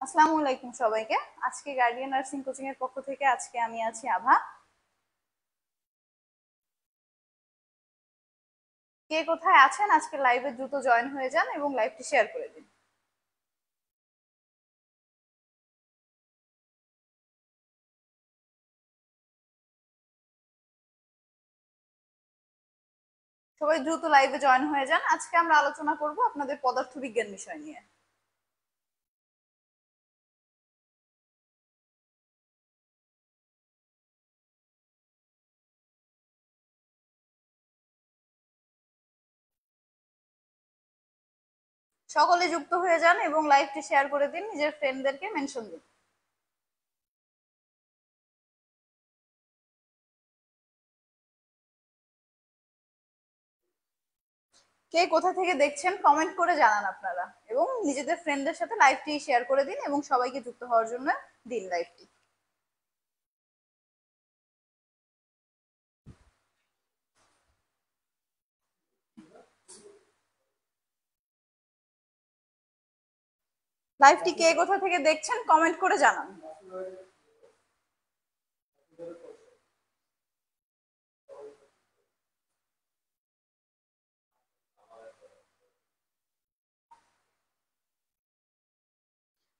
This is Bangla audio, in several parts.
আসসালামু আলাইকুম সবাইকে। আজকে গার্ডিয়ান নার্সিং কোচিং এর পক্ষ থেকে আজকে আমি আছি আভা। কে কোথায় আছেন আজকে লাইভে দ্রুত জয়েন হয়ে যান এবং লাইভটি শেয়ার করে দিন। সবাই দ্রুত লাইভে জয়েন হয়ে যান। আজকে আমরা আলোচনা করব আপনাদের পদার্থবিজ্ঞান বিষয় নিয়ে। সকলে যুক্ত হয়ে যান এবং লাইভটি শেয়ার করে দিন, নিজের ফ্রেন্ডদেরকে মেনশন দিন। কে কোথা থেকে দেখছেন কমেন্ট করে জানান আপনারা, এবং নিজেদের ফ্রেন্ডদের সাথে লাইভটি শেয়ার করে দিন এবং সবাইকে যুক্ত হওয়ার জন্য দিন লাইভটি। লাইভটি কে কোথা থেকে দেখছেন কমেন্ট করে জানান।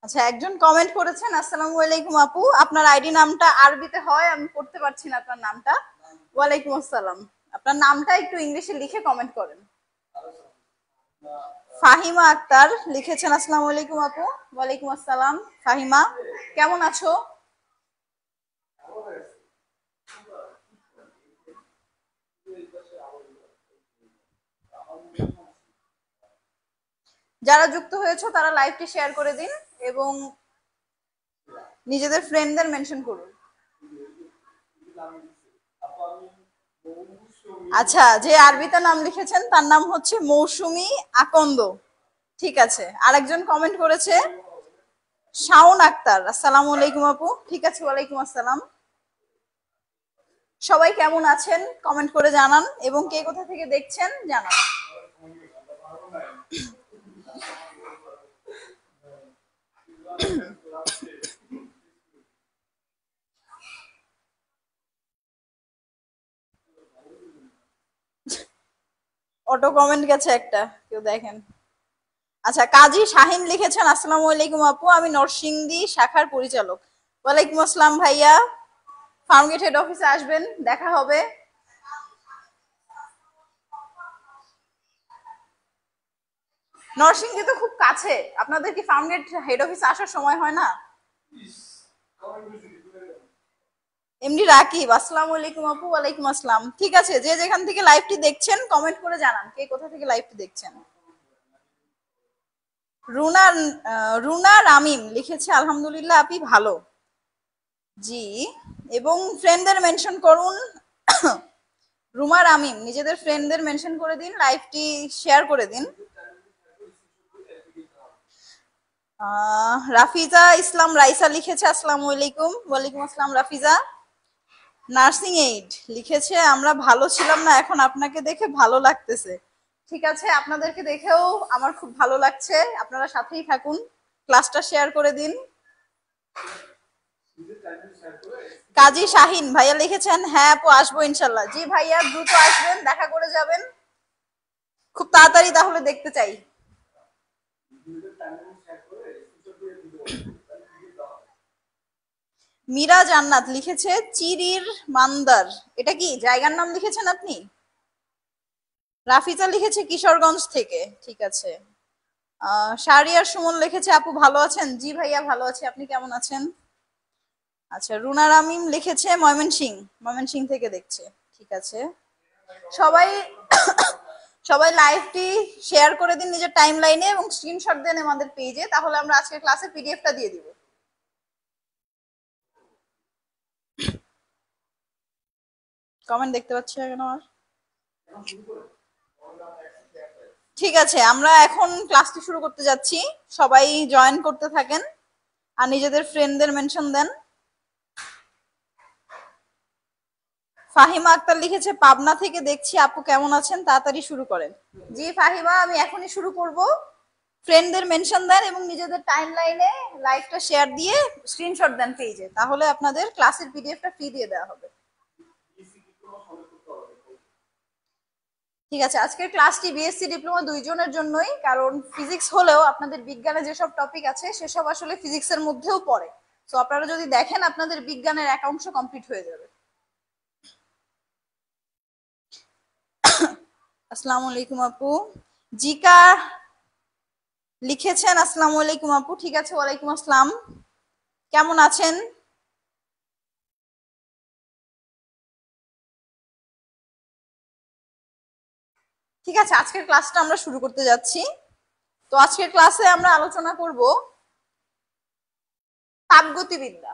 আচ্ছা, একজন কমেন্ট করেছেন, আসসালামু আলাইকুম আপু, আপনার আইডি নামটা আরবিতে হয়, আমি পড়তে পারছি না আপনার নামটা। ওয়ালাইকুম আসসালাম। আপনার নামটা একটু ইংলিশে লিখে কমেন্ট করেন। ফাহিমা আক্তার লিখেছেন, আসসালামু আলাইকুম আপু। ওয়ালাইকুম আসসালাম। ফাহিমা, কেমন আছো? যারা যুক্ত হয়েছো তারা লাইভটি শেয়ার করে দিন এবং নিজেদের ফ্রেন্ডদের মেনশন করুন। আচ্ছা, যে আরবিতে নাম লিখেছেন তার নাম হচ্ছে মৌসুমী আকন্দ। ঠিক আছে, আরেকজন কমেন্ট করেছে শাওন আক্তার, আসসালামু আলাইকুম আপু। ঠিক আছে, ওয়ালাইকুম আসসালাম। সবাই কেমন আছেন কমেন্ট করে জানান এবং কে কোথা থেকে দেখছেন জানান। অটো কমেন্ট গেছে একটা, কেউ দেখেন। আচ্ছা, কাজী শাহিন লিখেছেন, আসসালামু আলাইকুম আপু, আমি নরসিংদী শাখার পরিচালক। ওয়ালাইকুম আসসালাম ভাইয়া। ফার্মগেট হেড অফিসে আসবেন, দেখা হবে। নরসিংদী তো খুব কাছে, আপনাদের কি ফার্মগেট হেড অফিসে আসার সময় হয় না? এমডি রাকিব, আসসালামু আলাইকুম আপু। ওয়ালাইকুম আসসালাম। ঠিক আছে, যে যেখান থেকে লাইভটি দেখছেন কমেন্ট করে জানান কে কোথা থেকে লাইভটি দেখছেন। রুনা রুনা রামিম লিখেছে, আলহামদুলিল্লাহ আপনি ভালো। জি, এবং ফ্রেন্ডদের মেনশন করুন। রুমা রামিম, নিজেদের ফ্রেন্ডদের মেনশন করে দিন, লাইভটি শেয়ার করে দিন। রাফিজা ইসলাম রাইসা লিখেছে, আসসালামু আলাইকুম। ওয়ালাইকুম আসসালাম রাফিজা। নার্সিং এইড লিখেছে, আমরা ভালো ছিলাম না, এখন আপনাকে দেখে ভালো লাগতেছে। ঠিক আছে, আপনাদেরকে দেখেও আমার খুব ভালো লাগছে, আপনারা সাথেই থাকুন, ক্লাসটা শেয়ার করে দিন। কাজী শাহিন ভাইয়া লিখেছেন, হ্যাঁ আপু আসবো ইনশাল্লাহ। জি ভাইয়া, দ্রুত আসবেন, দেখা করে যাবেন খুব তাড়াতাড়ি, তাহলে দেখতে চাই। মীরা জান্নাত লিখেছে চিরির মান্দার, এটা কি জায়গার নাম লিখেছেন আপনি? রাফিজা লিখেছে কিশোরগঞ্জ থেকে। ঠিক আছে। শারিয়ার সুমন লিখেছে, আপু ভালো আছেন? জি ভাইয়া ভালো আছি, আপনি কেমন আছেন? আচ্ছা, রুনা রামিম লিখেছে ময়মনসিং থেকে দেখছে। ঠিক আছে, সবাই সবাই লাইভটি শেয়ার করে দিন নিজের টাইম লাইনে এবং স্ক্রিনশট দেন আমাদের পেজে, তাহলে আমরা আজকের ক্লাসে পিডিএফটা দিয়ে দিব। কমেন্ট দেখতে পাচ্ছি না কেন আর? ঠিক আছে, আমরা এখন ক্লাসটি শুরু করতে যাচ্ছি, সবাই জয়েন করতে থাকেন আর নিজেদের ফ্রেন্ডদের মেনশন দেন। ফাহিমা আক্তার লিখেছে, পাবনা থেকে দেখছি, আপু কেমন আছেন, তাড়াতাড়ি শুরু করেন। জি ফাহিমা, আমি এখনই শুরু করব। ফ্রেন্ডদের মেনশন দেন এবং নিজেদের টাইমলাইনে লাইভটা শেয়ার দিয়ে স্ক্রিনশট দেন পেজে, তাহলে আপনাদের ক্লাসের পিডিএফটা ফ্রি দিয়ে দেওয়া হবে। ঠিক আছে, আজকের ক্লাসটি বিএসসি ডিপ্লোমা দুইজনের জন্যই, কারণ ফিজিক্স হলেও আপনাদের বিজ্ঞানে যেসব টপিক আছে সেসব আসলে ফিজিক্সের মধ্যেও পড়ে। তো আপনারা যদি দেখেন আপনাদের বিজ্ঞানের এক অংশ কমপ্লিট হয়ে যাবে। আসসালামু আলাইকুম আপু। জিকা লিখেছেন আসসালামু আলাইকুম আপু। ঠিক আছে, ওয়ালাইকুম আসসালাম। কেমন আছেন? ঠিক আছে, আজকের ক্লাসটা আমরা শুরু করতে যাচ্ছি। তো আজকের ক্লাসে আমরা আলোচনা করব তাপগতিবিদ্যা।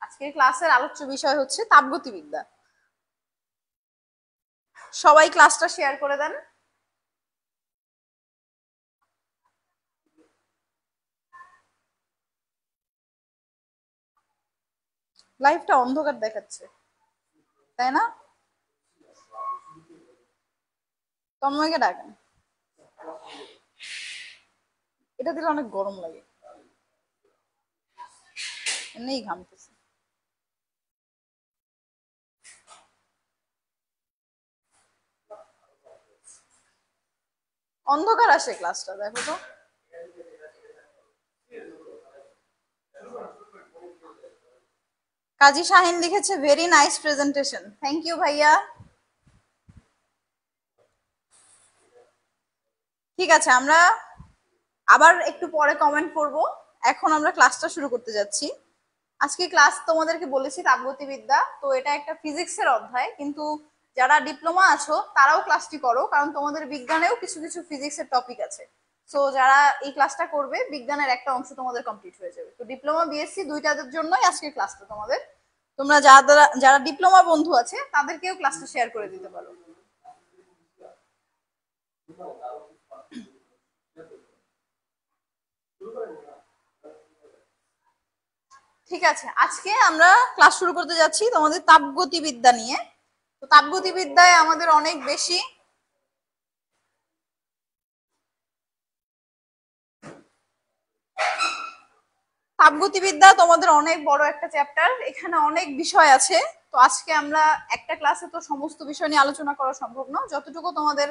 আজকের ক্লাসের আলোচ্য বিষয় হচ্ছে তাপগতিবিদ্যা। সবাই ক্লাসটা শেয়ার করে দেন। লাইভটা অন্ধকার দেখাচ্ছে, তাই না? তন্ময়কে ডাকেন, এটা দিলে অনেক গরম লাগে, এমনিই ঘামতেছে। অন্ধকার আসে ক্লাসটা, দেখো তো। কাজী শাহিন লিখেছে very nice presentation. Thank you ভাইয়া। ঠিক আছে, আমরা আবার একটু পরে কমেন্ট করব। এখন আমরা ক্লাসটা শুরু করতে যাচ্ছি। আজকে ক্লাস তোমাদেরকে বলেছি তাপগতিবিদ্যা, তো এটা একটা ফিজিক্সের অধ্যায়, কিন্তু যারা ডিপ্লোমা আছো তারাও ক্লাসটি করো, কারণ তোমাদের বিজ্ঞানেও কিছু কিছু ফিজিক্সের টপিক আছে। সো যারা এই ক্লাসটা করবে বিজ্ঞানের একটা অংশ তোমাদের কমপ্লিট হয়ে যাবে। তো ডিপ্লোমা বিএসসি দুইটাদের জন্যই আজকের ক্লাসটা তোমাদের। তোমরা যারা ডিপ্লোমা বন্ধু আছে তাদেরকেও ক্লাসটা শেয়ার করে দিতে পারো। ঠিক আছে, আজকে আমরা ক্লাস শুরু করতে যাচ্ছি তোমাদের তাপগতিবিদ্যা নিয়ে। তো তাপগতিবিদ্যায় আমাদের অনেক বেশি তাপগতিবিদ্যা তোমাদের অনেক বড় একটা চ্যাপ্টার, এখানে অনেক বিষয় আছে। তো আজকে আমরা একটা ক্লাসে তো সমস্ত বিষয় নিয়ে আলোচনা করা সম্ভব না, যতটুকু তোমাদের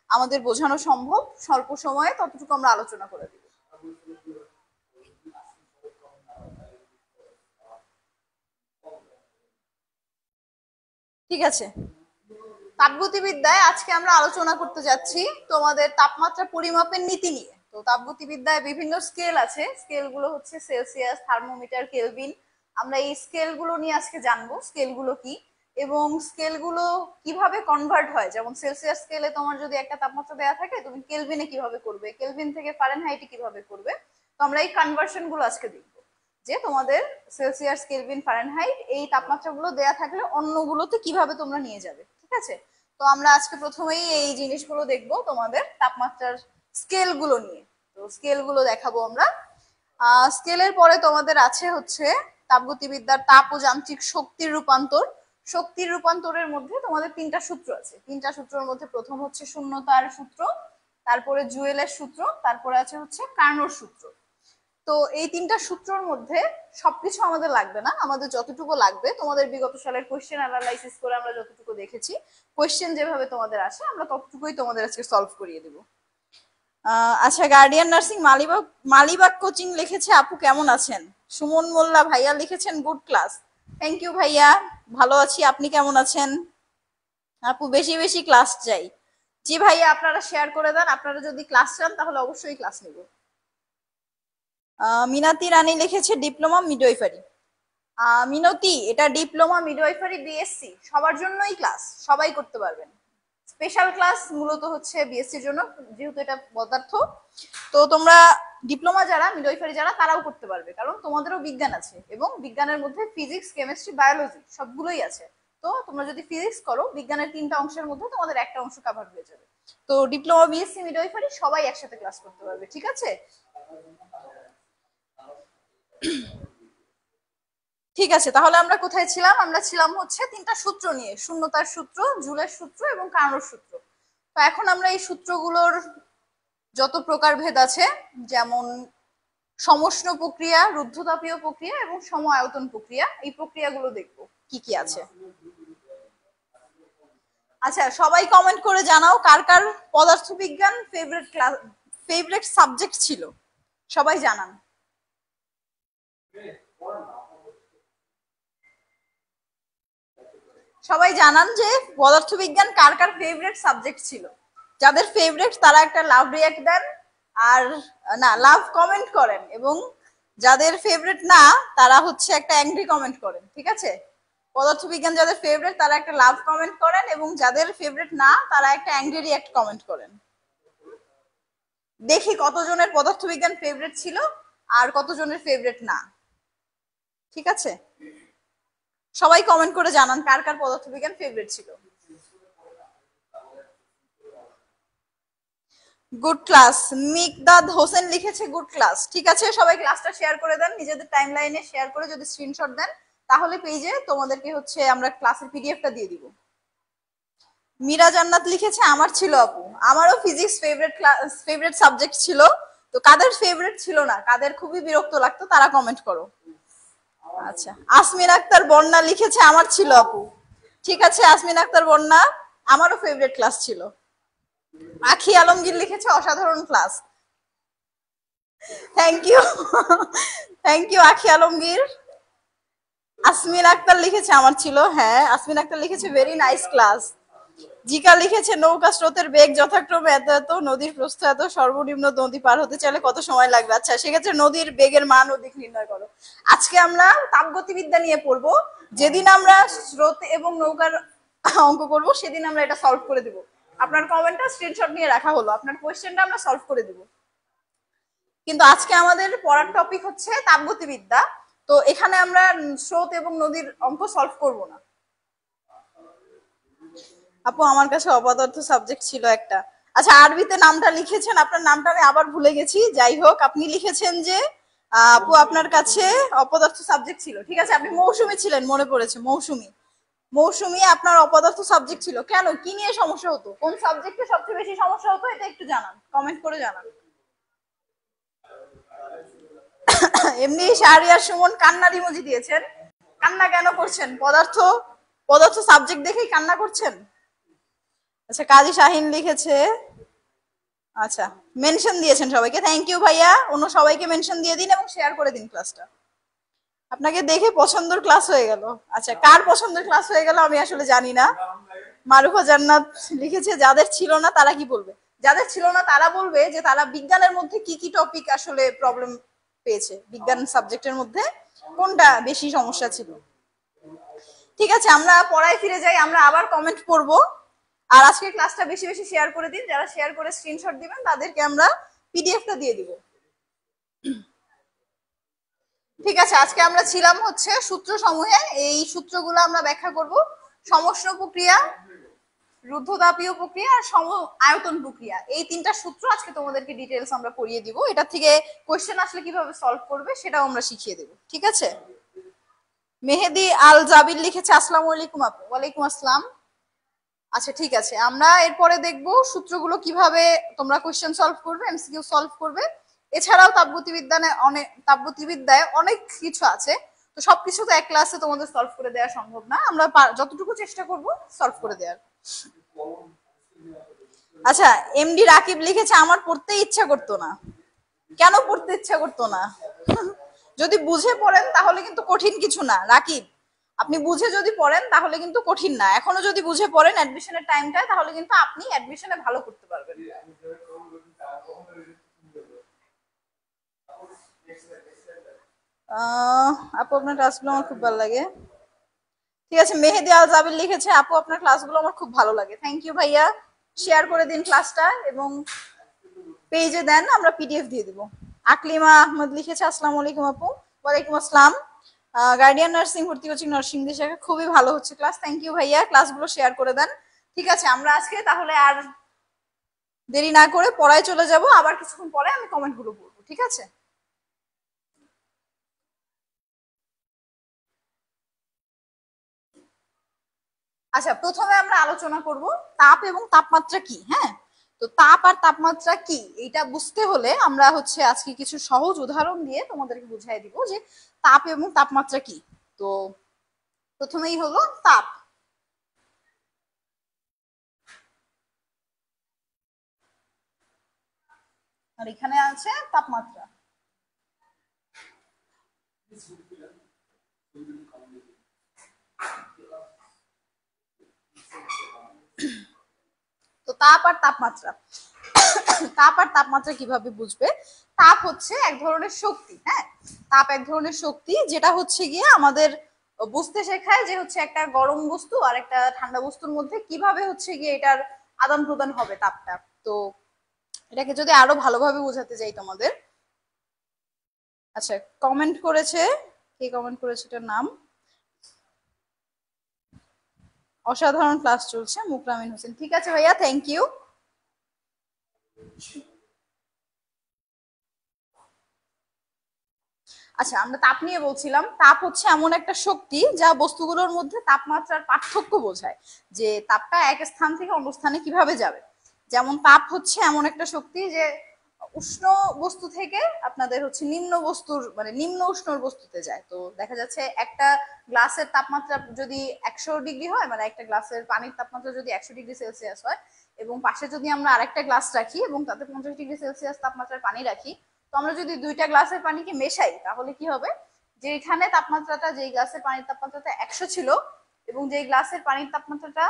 আমাদের বোঝানো সম্ভব স্বল্প সময়ে ততটুকু আমরা আলোচনা করে দিব। ঠিক আছে, তাপগতিবিদ্যায় আজকে আমরা আলোচনা করতে যাচ্ছি তোমাদের তাপমাত্রা পরিমাপের নীতি নিয়ে। তো তাপগতিবিদ্যায় বিভিন্ন স্কেল আছে, স্কেলগুলো হচ্ছে সেলসিয়াস, থার্মোমিটার, কেলভিন। আমরা এই স্কেলগুলো নিয়ে আজকে জানবো স্কেলগুলো কি এবং স্কেলগুলো কিভাবে কনভার্ট হয়। যেমন সেলসিয়াস স্কেলে তোমার যদি একটা তাপমাত্রা দেওয়া থাকে, তুমি কেলভিনে কিভাবে করবে, কেলভিন থেকে ফারেনহাইটে কিভাবে করবে। তো আমরা এই কনভার্সন গুলো আজকে দেখবো, যে তোমাদের সেলসিয়াস, কেলভিন, ফারেনহাইট এই তাপমাত্রাগুলো দেয়া থাকলে অন্যগুলোতে কিভাবে তোমরা নিয়ে যাবে। ঠিক আছে, তো আমরা আজকে প্রথমেই এই জিনিসগুলো দেখবো তোমাদের তাপমাত্রার স্কেল গুলো নিয়ে। তো স্কেল গুলো দেখাবো আমরা। স্কেলের পরে তোমাদের আছে হচ্ছে তাপগতিবিদ্যার তাপ ও যান্ত্রিক শক্তির রূপান্তর। শক্তির রূপান্তরের মধ্যে তোমাদের তিনটা সূত্র আছে। তিনটা সূত্রের মধ্যে প্রথম হচ্ছে শূন্যতার সূত্র, তারপরে জুয়েলের সূত্র, তারপরে আছে হচ্ছে কার্নোর সূত্র। তো এই তিনটা সূত্রের মধ্যে সবকিছু আমাদের লাগবে না, আমাদের যতটুকু লাগবে তোমাদের বিগত সালের কোশ্চেন অ্যানালাইসিস করে আমরা যতটুকু দেখেছি, কোশ্চেন যেভাবে তোমাদের আসে আমরা ততটুকুই তোমাদের আজকে সলভ করিয়ে দেব। আচ্ছা, গার্ডিয়ান নার্সিং মালিবাগ কোচিং লিখেছে আপু কেমন আছেন। সুমন মোল্লা ভাইয়া লিখেছেন গুড ক্লাস। থ্যাংক ইউ ভাইয়া, ভালো আছি, আপনি কেমন আছেন? আপু বেশি বেশি ক্লাস চাই। জি ভাইয়া, আপনারা শেয়ার করে দেন, আপনারা যদি ক্লাস চান তাহলে অবশ্যই ক্লাস নেব। মিনাতি রানী লিখেছে ডিপ্লোমা মিডওয়াইফারি। মিনতি, এটা ডিপ্লোমা মিডওয়াইফারি বিএসসি সবার জন্যই ক্লাস, সবাই করতে পারবেন। স্পেশাল ক্লাস মূলত হচ্ছে বিএসসির জন্য, যেহেতু এটা পদার্থ। তো তোমরা ডিপ্লোমা যারা, মিডওয়াইফারি যারা, তারাও করতে পারবে, কারণ তোমাদেরও বিজ্ঞান আছে এবং বিজ্ঞানের মধ্যে ফিজিক্স, কেমিস্ট্রি, বায়োলজি সবগুলোই আছে। তো তোমরা যদি ফিজিক্স করো, বিজ্ঞানের তিনটা অংশের মধ্যে তোমাদের একটা অংশ কভার হয়ে যাবে। তো ডিপ্লোমা বিএসসি মিডওয়াইফারি সবাই একসাথে ক্লাস করতে পারবে। ঠিক আছে, ঠিক আছে, তাহলে আমরা কোথায় ছিলাম? আমরা ছিলাম হচ্ছে তিনটা সূত্র নিয়ে, শূন্যতার সূত্র, জুলের সূত্র এবং কার্নোর সূত্র। তো এখন আমরা এই সূত্রগুলোর যত প্রকারভেদ আছে, যেমন সমষ্ণ প্রক্রিয়া, রুদ্ধতাপীয় প্রক্রিয়া এবং সম আয়তন প্রক্রিয়া, এই প্রক্রিয়াগুলো দেখবো কি কি আছে। আচ্ছা, সবাই কমেন্ট করে জানাও কার কার পদার্থবিজ্ঞান ফেভারিট ক্লাস, ফেভারিট সাবজেক্ট ছিল, সবাই জানান। সবাই জানান যে পদার্থবিজ্ঞান কার কার ফেভারিট সাবজেক্ট ছিল। যাদের ফেভারিট তারা একটা লাভ রিয়াক্ট দেন, আর না লাভ কমেন্ট করেন, এবং যাদের ফেভারিট না তারা হচ্ছে একটা অ্যাংরি কমেন্ট করেন, ঠিক আছে? পদার্থবিজ্ঞান যাদের ফেভারিট তারা একটা লাভ কমেন্ট করেন, এবং যাদের ফেভারিট না তারা একটা অ্যাংরি রিয়াক্ট কমেন্ট করেন। দেখি কতজনের পদার্থবিজ্ঞান ফেভারিট ছিল আর কতজনের ফেভারিট না, ঠিক আছে? সবাই কমেন্ট করে জানান কার কার পদার্থবিজ্ঞান ফেভারিট ছিল। গুড ক্লাস, মিকদাদ হোসেন লিখেছে গুড ক্লাস। ঠিক আছে, সবাই ক্লাসটা শেয়ার করে দেন, নিজেদের টাইমলাইনে শেয়ার করে যদি স্ক্রিনশট দেন তাহলে পেজে তোমাদেরকে হচ্ছে আমরা ক্লাসের পিডিএফটা দিয়ে দিব। মীরা জান্নাত লিখেছে আমার ছিল আপু, আমারও ফিজিক্স ফেভারিট সাবজেক্ট ছিল। তো কাদের ফেভারিট ছিল না, কাদের খুবই বিরক্ত লাগতো তারা কমেন্ট করো। আচ্ছা, আসমিন আক্তার বন্যা লিখেছে আমার ছিল আপু। ঠিক আছে আসমিন আক্তার বন্যা, আমারও ফেভারিট ক্লাস ছিল। আখি আলমগীর লিখেছে অসাধারণ class. Thank you, thank you Akhi Alamgir. Asmin Akter লিখেছে আমার ছিল, হ্যাঁ আসমিন আক্তার লিখেছে ভেরি নাইস ক্লাস। জিকা লিখেছে নৌকা স্রোতের বেগ যথাক্রমে এত এত, নদীর প্রস্থ এত, সর্বনিম্ন নদী পার হতে চাইলে কত সময় লাগবে। আচ্ছা, সেক্ষেত্রে নদীর বেগের মান ও দিক নির্ণয় করো। আজকে আমরা তাপগতিবিদ্যা নিয়ে পড়বো। যেদিন আমরা স্রোত এবং নৌকার অঙ্ক করব সেদিন আমরা এটা সলভ করে দিব। আপনার কমেন্টটা স্ক্রিনশট নিয়ে রাখা হলো, আপনার কোয়েশ্চেনটা আমরা সলভ করে দিব। কিন্তু আজকে আমাদের পড়ার টপিক হচ্ছে তাপগতিবিদ্যা, তো এখানে আমরা স্রোত এবং নদীর অঙ্ক সলভ করব না। আপু আমার কাছে অপদার্থ সাবজেক্ট ছিল একটা। আচ্ছা, আরবিতে নামটা লিখেছেন, আপনার নামটা আমি আবার ভুলে গেছি, যাই হোক আপনি লিখেছেন যে আপু আপনার কাছে অপদার্থ সাবজেক্ট ছিল। ঠিক আছে, আপনি মৌসুমী ছিলেন, মনে পড়েছে, মৌসুমী। মৌসুমী আপনার অপদার্থ সাবজেক্ট ছিল, কেন, কি নিয়ে সমস্যা হতো, কোন সাবজেক্টে সবচেয়ে বেশি সমস্যা হতো, এটা একটু জানান, কমেন্ট করে জানান। এমনি শাহরিয়ার সুমন কান্নার ইমোজি দিয়েছেন, কান্না কেন করছেন, পদার্থ পদার্থ সাবজেক্ট দেখেই কান্না করছেন? আচ্ছা, কাজী শাহিন লিখেছে, আচ্ছা মেনশন দিয়েছেন সবাইকে, থ্যাংক ইউ ভাইয়া, অন্য সবাইকে মেনশন দিয়ে দিন এবং শেয়ার করে দিন ক্লাসটা। আপনাকে দেখে পছন্দের ক্লাস হয়ে গেল। আচ্ছা, কার পছন্দের ক্লাস হয়ে গেল আমি আসলে জানি না। মারুফা জান্নাত লিখেছে যাদের ছিল না তারা কি বলবে, যাদের ছিল না তারা বলবে যে তারা বিজ্ঞানের মধ্যে কি কি টপিক আসলে প্রবলেম পেয়েছে, বিজ্ঞান সাবজেক্টের মধ্যে কোনটা বেশি সমস্যা ছিল। ঠিক আছে, আমরা পড়ায় ফিরে যাই, আমরা আবার কমেন্ট পড়বো। আর আজকের ক্লাসটা বেশি বেশি শেয়ার করে দিন, যারা শেয়ার করে স্ক্রিনশট দিবেন তাদেরকে আমরা পিডিএফটা দিয়ে দিব। ঠিক আছে, আজকে আমরা ছিলাম হচ্ছে সূত্র সমূহে, এই সূত্রগুলো আমরা ব্যাখ্যা করব। সমষ্ণ প্রক্রিয়া, রুদ্ধতাপীয় প্রক্রিয়া আর সম আয়তন প্রক্রিয়া, এই তিনটা সূত্র আজকে তোমাদেরকে ডিটেলস আমরা পড়িয়ে দিব। এটা থেকে কোশ্চেন আসলে কিভাবে সলভ করবে সেটাও আমরা শিখিয়ে দেব, ঠিক আছে? মেহেদি আল জাবির লিখেছে আসসালামু আলাইকুম আপু। ওয়ালাইকুম আসসালাম। আচ্ছা ঠিক আছে, আমরা এরপরে দেখব সূত্রগুলো কিভাবে তোমরা কোশ্চেন সলভ করবে, এমসিকিউ সলভ করবে। এছাড়াও তাপগতিবিদ্যায় অনেক কিছু আছে, তো সবকিছু তো এক ক্লাসে তোমাদের সলভ করে দেওয়া সম্ভব না, আমরা যতটুকু চেষ্টা করব সলভ করে দেওয়ার। আচ্ছা, এমডি রাকিব লিখেছে আমার পড়তে ইচ্ছা করতো না। কেন পড়তে ইচ্ছা করতো না? যদি বুঝে পড়েন তাহলে কিন্তু কঠিন কিছু না রাকিব, আপনি বুঝে যদি পড়েন তাহলে কিন্তু কঠিন না। এখনো যদি বুঝে পড়েন অ্যাডমিশনের টাইমটায় তাহলে কিন্তু আপনি অ্যাডমিশনে ভালো করতে পারবেন। আপু আপনার ক্লাসগুলো আমার খুব ভালো লাগে। ঠিক আছে, মেহেদি আল জাবির লিখেছে আপু আপনার ক্লাসগুলো আমার খুব ভালো লাগে। থ্যাংক ইউ ভাইয়া, শেয়ার করে দিন ক্লাসটা এবং পেজে দেন, আমরা পিডিএফ দিয়ে দিব। আকলিমা আহমদ লিখেছে আসসালামু আলাইকুম আপু। ওয়ালাইকুম আসসালাম। গার্ডিয়ান নার্সিং ভর্তি কোচিং নার্সিং শাখা, খুবই ভালো হচ্ছে ক্লাস, থ্যাংক ইউ ভাইয়া, ক্লাসগুলো শেয়ার করে দেন। ঠিক আছে, আমরা আজকে তাহলে আর দেরি না করে পড়ায় চলে যাব, আবার কিছুক্ষণ পরে আমি কমেন্টগুলো বলবো, ঠিক আছে? আচ্ছা, প্রথমে আমরা আলোচনা করব তাপ এবং তাপমাত্রা কি। হ্যাঁ, তো তাপ আর তাপমাত্রা কি এটা বুঝতে হলে আমরা হচ্ছে আজকে কিছু সহজ উদাহরণ দিয়ে তোমাদেরকে বুঝাই দিব যে তাপ এবং তাপমাত্রা কি। তো প্রথমেই হলো তাপ। আর এখানে আছে তাপমাত্রা। তো তাপ আর তাপমাত্রা, তাপ আর তাপমাত্রা কিভাবে বুঝবে? তাপ হচ্ছে এক ধরনের শক্তি, হ্যাঁ, তাপ এক ধরনের শক্তি যেটা হচ্ছে গিয়ে আমাদের বুঝতে শেখায় যে হচ্ছে একটা গরম বস্তু আর একটা ঠান্ডা বস্তুর মধ্যে কিভাবে হচ্ছে গিয়ে এটার আদান প্রদান হবে তাপটা। তো এটাকে যদি আরো ভালোভাবে বোঝাতে চাই তোমাদের, আচ্ছা কমেন্ট করেছে, কে কমেন্ট করেছে এটার নাম? অসাধারণ ক্লাস চলছে, মুকরামিন হোসেন। ঠিক আছে ভাইয়া, থ্যাংক ইউ। আচ্ছা আমরা তাপ নিয়ে বলছিলাম, তাপ হচ্ছে এমন একটা শক্তি যা বস্তুগুলোর মধ্যে তাপমাত্রার পার্থক্য বোঝায়, যে তাপটা এক স্থান থেকে অন্য স্থানে কিভাবে যাবে। যেমন তাপ হচ্ছে এমন একটা শক্তি যে উষ্ণ বস্তু থেকে আপনাদের হচ্ছে নিম্ন বস্তুর মানে নিম্ন উষ্ণ বস্তুতে যায়। তো দেখা যাচ্ছে একটা গ্লাসের তাপমাত্রা যদি 100 ডিগ্রি হয়, মানে একটা গ্লাসের পানির তাপমাত্রা যদি 100 ডিগ্রি সেলসিয়াস হয়, এবং পাশে যদি আমরা আরেকটা গ্লাস রাখি এবং তাতে 50 ডিগ্রি সেলসিয়াস তাপমাত্রার পানি রাখি, তো আমরা যদি দুইটা গ্লাসের পানিকে মেশাই তাহলে কি হবে, যে এখানে তাপমাত্রাটা, যেই গ্লাসের পানির তাপমাত্রাটা 100 ছিল এবং যেই গ্লাসের পানির তাপমাত্রাটা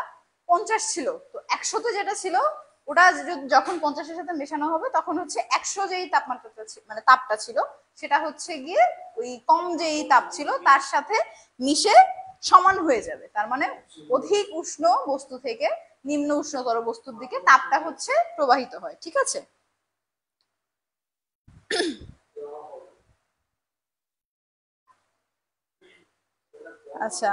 50 ছিল, তো 100তে যেটা ছিল ওটা যখন 50-এর সাথে মেশানো হবে তখন হচ্ছে 100 যেই তাপমাত্রাটা মানে তাপটা ছিল সেটা হচ্ছে গিয়ে ওই কম যেই তাপ ছিল তার সাথে মিশে সমান হয়ে যাবে। তার মানে অধিক উষ্ণ বস্তু থেকে নিম্ন উষ্ণতর বস্তুর দিকে তাপটা হচ্ছে প্রবাহিত হয়। ঠিক আছে? আচ্ছা,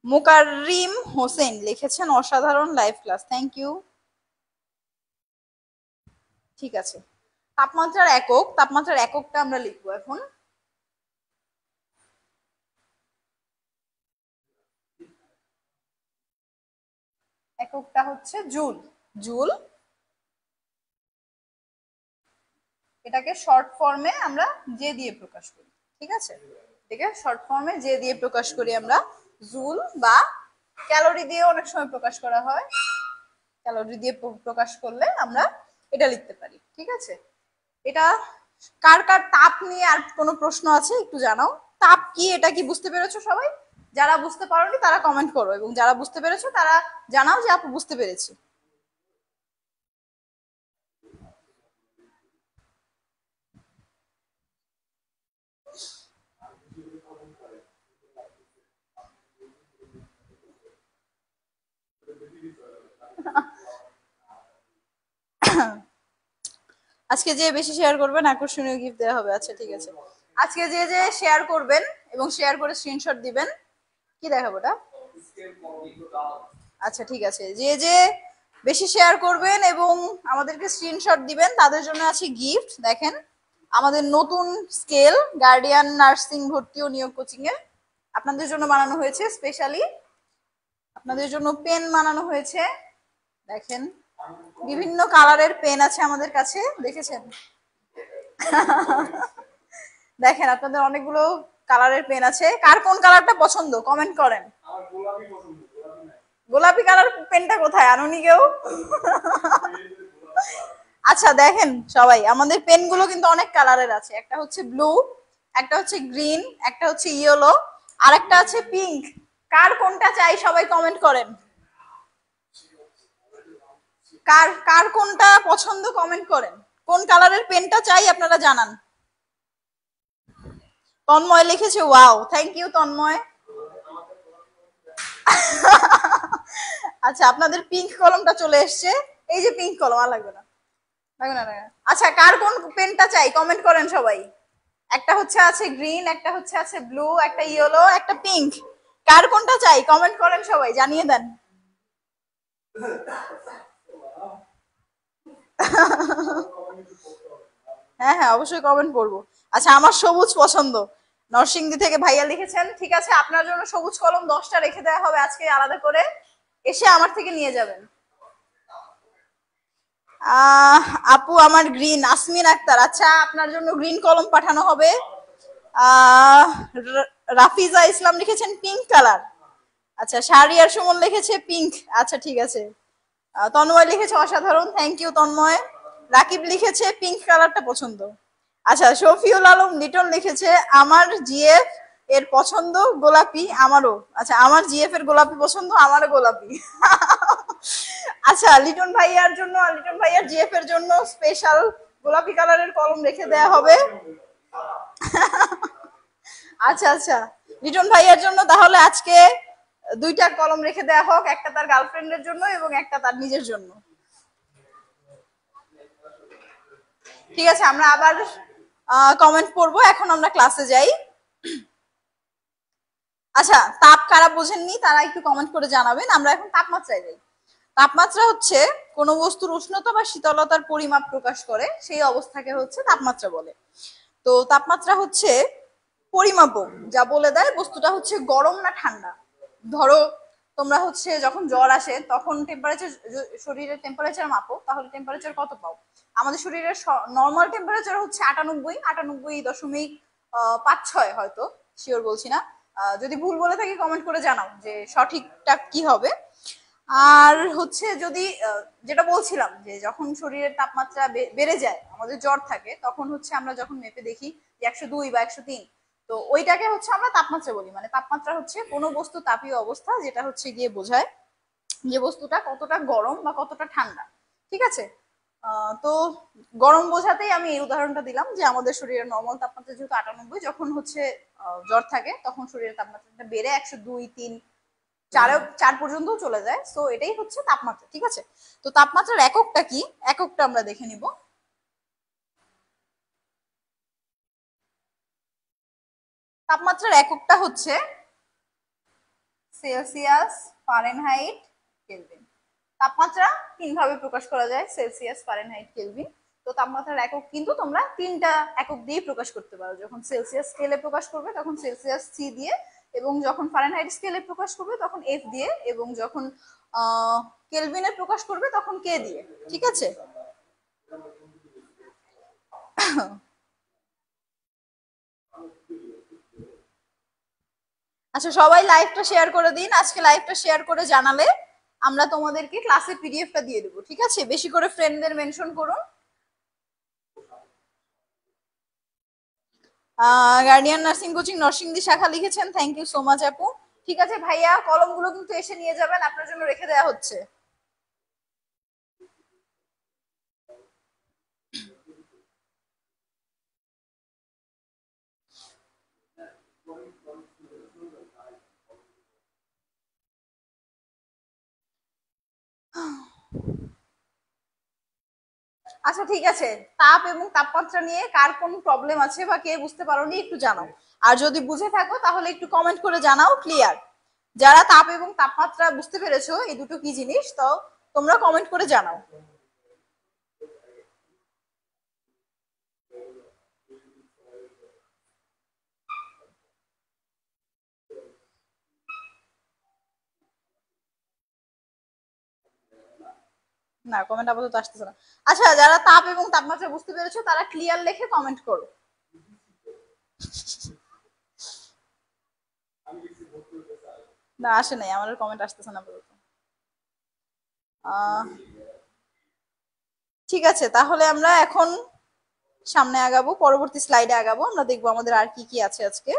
মুকাররিম হোসেন লিখেছেন অসাধারণ লাইভ ক্লাস, থ্যাংক ইউ। ঠিক আছে, তাপমাত্রার একক, তাপমাত্রার এককটা আমরা লিখবো এখন। এককটা হচ্ছে জুল। জুল, এটাকে শর্ট ফর্মে আমরা জে দিয়ে প্রকাশ করি। ঠিক আছে, এটাকে শর্ট ফর্মে জে দিয়ে প্রকাশ করি আমরা, জুল, বা ক্যালোরি দিয়ে অনেক সময় প্রকাশ করা হয়। ক্যালোরি দিয়ে প্রকাশ করলে আমরা এটা লিখতে পারি। ঠিক আছে, এটা কার কার তাপ নিয়ে আর কোনো প্রশ্ন আছে একটু জানাও। তাপ কি এটা কি বুঝতে পেরেছো সবাই? যারা বুঝতে পারোনি তারা কমেন্ট করো, এবং যারা বুঝতে পেরেছো তারা জানাও যে আপু বুঝতে পেরেছি। আজকে যে বেশি শেয়ার করবেন আকর্ষণীয় গিফট দেওয়া হবে। আচ্ছা ঠিক আছে, আজকে যে যে শেয়ার করবেন এবং শেয়ার করে স্ক্রিনশট দিবেন, কি দেখাবো ওটা? আচ্ছা ঠিক আছে, যে যে বেশি শেয়ার করবেন এবং আমাদেরকে স্ক্রিনশট দিবেন তাদের জন্য আছে গিফট। দেখেন আমাদের নতুন স্কেল, গার্ডিয়ান নার্সিং ভর্তি ও নিয়োগ কোচিং এর আপনাদের জন্য বানানো হয়েছে স্পেশালি। আপনাদের জন্য পেন বানানো হয়েছে, দেখেন বিভিন্ন কালারের পেন আছে আমাদের কাছে, দেখেছেন? দেখেন আপনাদের অনেকগুলো কালারের পেন আছে, কার কোন কালারটা পছন্দ কমেন্ট করেন। গোলাপি কালার পেনটা কোথায়, আনুনি কেউ? আচ্ছা দেখেন সবাই, আমাদের পেনগুলো কিন্তু অনেক কালারের আছে, একটা হচ্ছে ব্লু, একটা হচ্ছে গ্রিন, একটা হচ্ছে ইয়েলো, আর একটা আছে পিঙ্ক। কার কোনটা চাই সবাই কমেন্ট করেন। কার কার কোনটা পছন্দ কমেন্ট করেন, কোন কালারের পেনটা চাই আপনারা জানান। তন্ময় লিখেছে ওয়াও, থ্যাংক ইউ তন্ময়। আচ্ছা আপনাদের পিঙ্ক কলমটা চলে এসছে, এই যে পিঙ্ক কলম, আর লাগবে না, লাগবে না, লাগবে না। আচ্ছা কার কোন পেনটা চাই কমেন্ট করেন সবাই। একটা হচ্ছে আছে গ্রিন, একটা হচ্ছে আছে ব্লু, একটা ইয়েলো, একটা পিঙ্ক। কার কোনটা চাই কমেন্ট করেন সবাই, জানিয়ে দেন। হ্যাঁ হ্যাঁ অবশ্যই কমেন্ট করবো। আচ্ছা আমার সবুজ পছন্দ, নরসিংদী থেকে ভাইয়া লিখেছেন। ঠিক আছে, আপনার জন্য সবুজ কলম 10টা রেখে দেওয়া হবে আজকে আলাদা করে। এসে আমার থেকে নিয়ে যাবেন। আপু আমার গ্রিন, আসমিন আক্তার, আচ্ছা আপনার জন্য গ্রিন কলম পাঠানো হবে। আহ রাফিজা ইসলাম লিখেছেন পিঙ্ক কালার। আচ্ছা শাহরিয়ার সুমন লিখেছে পিঙ্ক। আচ্ছা ঠিক আছে। তন্ময় লিখেছে অসাধারণ, থ্যাংক ইউ তন্ময়। রাকিব লিখেছে পিঙ্ক কালারটা পছন্দ। আচ্ছা শফিউল আলম লিটন লিখেছে আমার জিএফ এর পছন্দ গোলাপি, আমারও। আচ্ছা আমার জিএফ এর গোলাপি পছন্দ, আমারও গোলাপি। আচ্ছা লিটন ভাইয়ার জন্য আর লিটন ভাইয়ার জিএফ এর জন্য স্পেশাল গোলাপি কালারের কলম রেখে দেয়া হবে। আচ্ছা আচ্ছা লিটন ভাইয়ার জন্য তাহলে আজকে দুইটা কলম রেখে দেয়া হোক, একটা তার গার্লফ্রেন্ডের জন্য এবং একটা তার নিজের জন্য। ঠিক আছে আমরা আবার কমেন্ট পড়বো, এখন আমরা ক্লাসে যাই। আচ্ছা তাপ কারা বোঝেননি তারা একটু কমেন্ট করে জানাবেন। আমরা এখন তাপমাত্রায় যাই। তাপমাত্রা হচ্ছে কোনো বস্তুর উষ্ণতা বা শীতলতার পরিমাপ প্রকাশ করে, সেই অবস্থাকে হচ্ছে তাপমাত্রা বলে। তো তাপমাত্রা হচ্ছে পরিমাপক, যা বলে দেয় বস্তুটা হচ্ছে গরম না ঠান্ডা। ধরো তোমরা হচ্ছে যখন জ্বর আসে তখন টেম্পারেচার, শরীরের টেম্পারেচার মাপো, তাহলে টেম্পারেচার কত পাও? আমাদের শরীরের নর্মাল টেম্পারেচার হচ্ছে 98.5 হয়তো, শিওর বলছি না। যদি ভুল বলে থাকি কমেন্ট করে জানাও যে সঠিকটা কি হবে। আর হচ্ছে যদি যেটা বলছিলাম যে যখন শরীরের তাপমাত্রা বেড়ে যায়, আমাদের জ্বর থাকে, তখন হচ্ছে আমরা যখন মেপে দেখি যে 102 বা 103, তো ওইটাকে হচ্ছে আমরা তাপমাত্রা বলি। মানে তাপমাত্রা হচ্ছে কোনো বস্তু তাপীয় অবস্থা, যেটা হচ্ছে গিয়ে বোঝায় যে বস্তুটা কতটা গরম বা কতটা ঠান্ডা। ঠিক আছে। তো গরম বোঝাতেই আমি এই উদাহরণটা দিলাম যে আমাদের শরীরের নর্মাল তাপমাত্রা যেহেতু 98, যখন হচ্ছে জ্বর থাকে তখন শরীরের তাপমাত্রাটা বেড়ে 102, 3, 4 পর্যন্ত চলে যায়। সো এটাই হচ্ছে তাপমাত্রা। ঠিক আছে। তো তাপমাত্রার এককটা কি, এককটা আমরা দেখে নিব। তাপমাত্রার এককটা হচ্ছে সেলসিয়াস, ফারেনহাইট, কেলভিন। তাপমাত্রা তিন ভাবে প্রকাশ করা যায়, সেলসিয়াস, ফারেনহাইট, কেলভিন। তো তাপমাত্রার একক কিন্তু তোমরা তিনটা একক দিয়ে প্রকাশ করতে পারো। যখন সেলসিয়াস স্কেলে প্রকাশ করবে তখন সেলসিয়াস সি দিয়ে, এবং যখন ফারেনহাইট স্কেলে প্রকাশ করবে তখন এফ দিয়ে, এবং যখন কেলভিনে প্রকাশ করবে তখন কে দিয়ে। ঠিক আছে। আচ্ছা সবাই লাইভটা শেয়ার করে দিন। আজকে লাইভটা শেয়ার করে জানালে আমরা তোমাদেরকে ক্লাসের পিডিএফটা দিয়ে দেবো। ঠিক আছে। বেশি করে ফ্রেন্ডদের মেনশন করুন। গার্ডিয়ান নার্সিং কোচিং নরসিংদী শাখা লিখেছেন, থ্যাংক ইউ সো মাচ আপু। ঠিক আছে ভাইয়া, কলমগুলো কিন্তু এসে নিয়ে যাবেন, আপনার জন্য রেখে দেওয়া হচ্ছে। আচ্ছা ঠিক আছে, তাপ এবং তাপমাত্রা নিয়ে কার কোন প্রবলেম আছে বা কে বুঝতে পারোনি একটু জানাও। আর যদি বুঝে থাকো তাহলে একটু কমেন্ট করে জানাও ক্লিয়ার। যারা তাপ এবং তাপমাত্রা বুঝতে পেরেছো এই দুটো কি জিনিস, তো তোমরা কমেন্ট করে জানাও। না কমেন্ট আপাতত আসতেছে না। আচ্ছা যারা তাপ এবং তাপমাত্রা বুঝতে পেরেছো তারা ক্লিয়ার লিখে কমেন্ট করো। না আসে নাই, আমার কমেন্ট আসতেছে না আপাতত। ঠিক আছে তাহলে আমরা এখন সামনে আগাবো, পরবর্তী স্লাইডে আগাবো, আমরা দেখবো আমাদের আর কি কি আছে আজকে।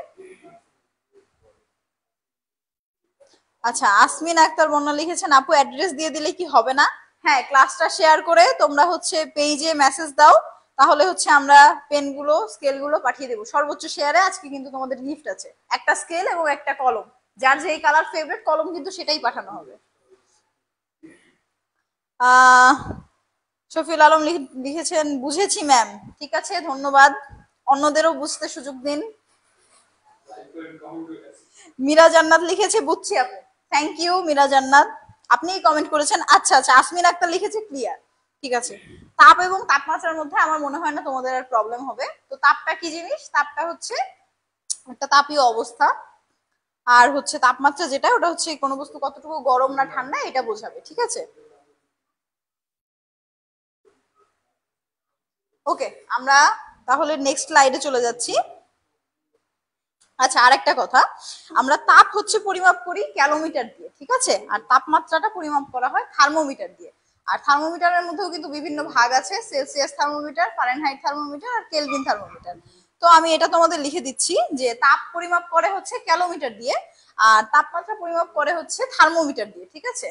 আচ্ছা আসমিন আক্তার বন্যা লিখেছেন আপু অ্যাড্রেস দিয়ে দিলে কি হবে না? হ্যাঁ ক্লাসটা শেয়ার করে তোমরা হচ্ছে পেজে মেসেজ দাও, তাহলে হচ্ছে আমরা পেনগুলো স্কেলগুলো পাঠিয়ে দেবো সর্বোচ্চ শেয়ারে। আজকে কিন্তু তোমাদের গিফট আছে, একটা স্কেল এবং একটা কলম, যার যেই কালার ফেভারিট কলম কিন্তু সেটাই পাঠানো হবে। আহ শফিউল আলম লিখেছেন বুঝেছি ম্যাম। ঠিক আছে ধন্যবাদ, অন্যদেরও বুঝতে সুযোগ দিন। মীরা জান্নাত লিখেছে বুঝছি আপু, থ্যাংক ইউ মীরা জান্নাত, আপনিই কমেন্ট করেছেন। আচ্ছা আচ্ছা আসমিন আক্তার লিখেছে ক্লিয়ার। ঠিক আছে। তাপ এবং তাপমাত্রার মধ্যে আমার মনে হয় না তোমাদের আর প্রবলেম হবে। তো তাপটা কি জিনিস? তাপটা হচ্ছে একটা তাপীয় অবস্থা। আর হচ্ছে তাপমাত্রা যেটা, ওটা হচ্ছে কোনো বস্তু কতটুকু গরম না ঠান্ডা এটা বোঝাবে, ঠিক আছে? ওকে, আমরা তাহলে নেক্সট স্লাইডে চলে যাচ্ছি। আচ্ছা, আরেকটা কথা, আমরা তাপ হচ্ছে পরিমাপ করি ক্যালোমিটার দিয়ে, ঠিক আছে? আর তাপমাত্রাটা পরিমাপ করা হয় থার্মোমিটার দিয়ে। আর থার্মোমিটারের মধ্যেও কিন্তু বিভিন্ন ভাগ আছে, সেলসিয়াস থার্মোমিটার, ফারেনহাইট থার্মোমিটার আর কেলভিন থার্মোমিটার। তো আমি এটা তোমাদের লিখে দিচ্ছি যে তাপ পরিমাপ করে হচ্ছে ক্যালোমিটার দিয়ে, আর তাপমাত্রা পরিমাপ করে হচ্ছে থার্মোমিটার দিয়ে, ঠিক আছে?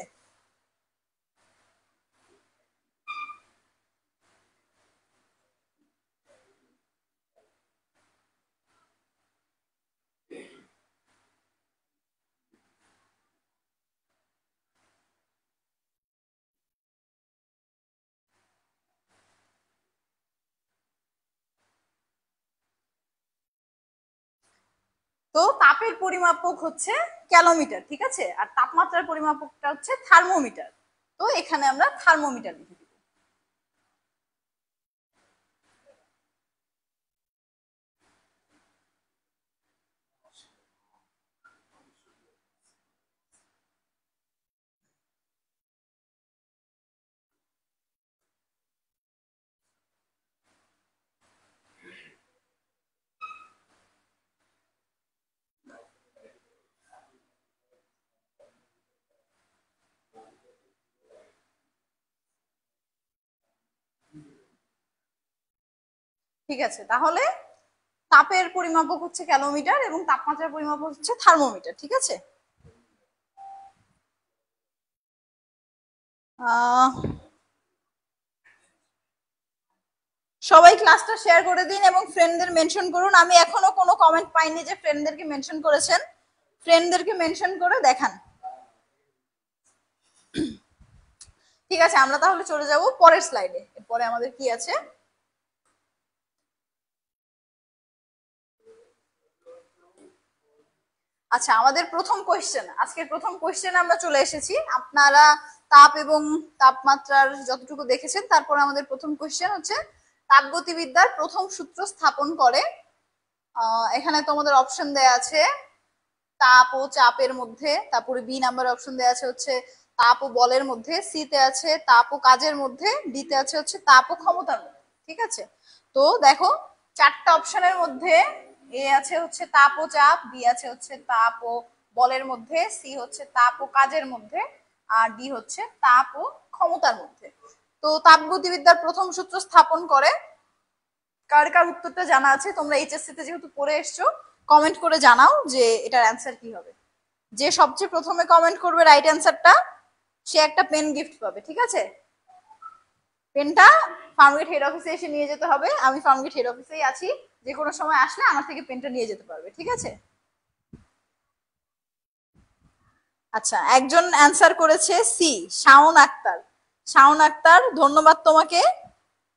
তো তাপের পরিমাপক হচ্ছে ক্যালোমিটার, ঠিক আছে? আর তাপমাত্রার পরিমাপকটা হচ্ছে থার্মোমিটার। তো এখানে আমরা থার্মোমিটার লিখে দিব। ঠিক আছে, তাহলে তাপের পরিমাপক হচ্ছে ক্যালোমিটার এবং তাপমাত্রার পরিমাপক হচ্ছে থার্মোমিটার, ঠিক আছে? আহ সবাই ক্লাসটা শেয়ার করে দিন এবং ফ্রেন্ডদের মেনশন করুন। আমি এখনো কোনো কমেন্ট পাইনি যে ফ্রেন্ডদেরকে মেনশন করেছেন। ফ্রেন্ডদেরকে মেনশন করে দেখান। ঠিক আছে, আমরা তাহলে চলে যাব পরের স্লাইডে। এরপরে আমাদের কি আছে? আচ্ছা, আমাদের প্রথম কোয়েশ্চেন, আজকের প্রথম কোয়েশ্চেন আমরা চলে এসেছি। আপনারা তাপ এবং তাপমাত্রার যতটুকু দেখেছেন, তারপর আমাদের প্রথম কোয়েশ্চেন হচ্ছে তাপগতিবিদ্যার প্রথম সূত্র স্থাপন করে। এখানে তোমাদের অপশন দেয়া আছে তাপ ও চাপের মধ্যে, তারপরে বি নাম্বার অপশন দেয়া আছে হচ্ছে তাপ ও বলের মধ্যে, সি তে আছে তাপ ও কাজের মধ্যে, ডি তে আছে হচ্ছে তাপ ও ক্ষমতার মধ্যে, ঠিক আছে? তো দেখো, চারটা অপশনের মধ্যে এ আছে হচ্ছে তাপ ও চাপ, বি আছে হচ্ছে তাপ ও বলের মধ্যে, সি হচ্ছে তাপ ও কাজের মধ্যে, আর ডি হচ্ছে তাপ ও ক্ষমতার মধ্যে। তো তাপগতিবিদ্যার প্রথম সূত্র স্থাপন করে, কার কার উত্তরটা জানা আছে? তোমরা এইচএসসি তে যেহেতু পড়ে এসছো, কমেন্ট করে জানাও যে এটার অ্যান্সার কি হবে। যে সবচেয়ে প্রথমে কমেন্ট করবে রাইট অ্যান্সারটা, সে একটা পেন গিফট পাবে, ঠিক আছে? পেনটা ফার্মগেট হেড অফিসে এসে নিয়ে যেতে হবে। আমি ফার্মগেট হেড অফিসেই আছি, যে কোনো সময় আসলে আমার থেকে পেনটা নিয়ে যেতে পারবে, ঠিক আছে? আচ্ছা, একজন অ্যান্সার করেছে সি, শাওন আক্তার। শাওন আক্তার, ধন্যবাদ তোমাকে।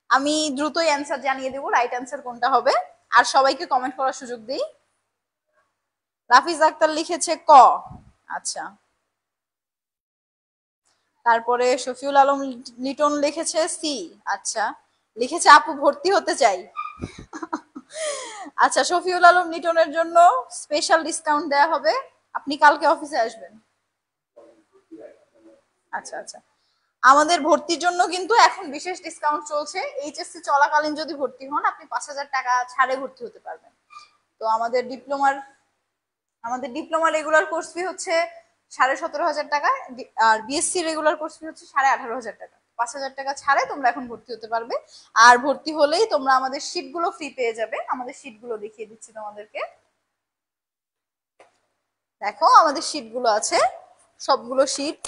আমি দ্রুতই অ্যান্সার জানিয়ে দেবো রাইট অ্যান্সার কোনটা হবে। আর সবাইকে কমেন্ট করার সুযোগ দিই। রাফিজ আক্তার লিখেছে ক। আচ্ছা, তারপরে শফিউল আলম লিটন লিখেছে সি। আচ্ছা, লিখেছে আপু ভর্তি হতে চাই। আচ্ছা, শফিউল আলম লিটনের জন্য স্পেশাল ডিসকাউন্ট দেয়া হবে, আপনি কালকে অফিসে আসবেন। আচ্ছা আচ্ছা, আমাদের ভর্তির জন্য কিন্তু এখন বিশেষ ডিসকাউন্ট চলছে। এইচএসসি চলাকালীন যদি ভর্তি হন, আপনি 5,000 টাকা ছাড়ে ভর্তি হতে পারবেন। তো আমাদের ডিপ্লোমা রেগুলার কোর্স ফি হচ্ছে 17,500 টাকা, আর বিএসসি রেগুলার কোর্স ফি হচ্ছে 18,500 টাকা। 5,000 টাকা ছাড়ে তোমরা এখন ভর্তি হতে পারবে। আর ভর্তি হলেই তোমরা আমাদের শীটগুলো ফ্রি পেয়ে যাবে। আমাদের শীটগুলো দেখিয়ে দিচ্ছি তোমাদেরকে। দেখো, আমাদের শীটগুলো আছে, সবগুলো শীট,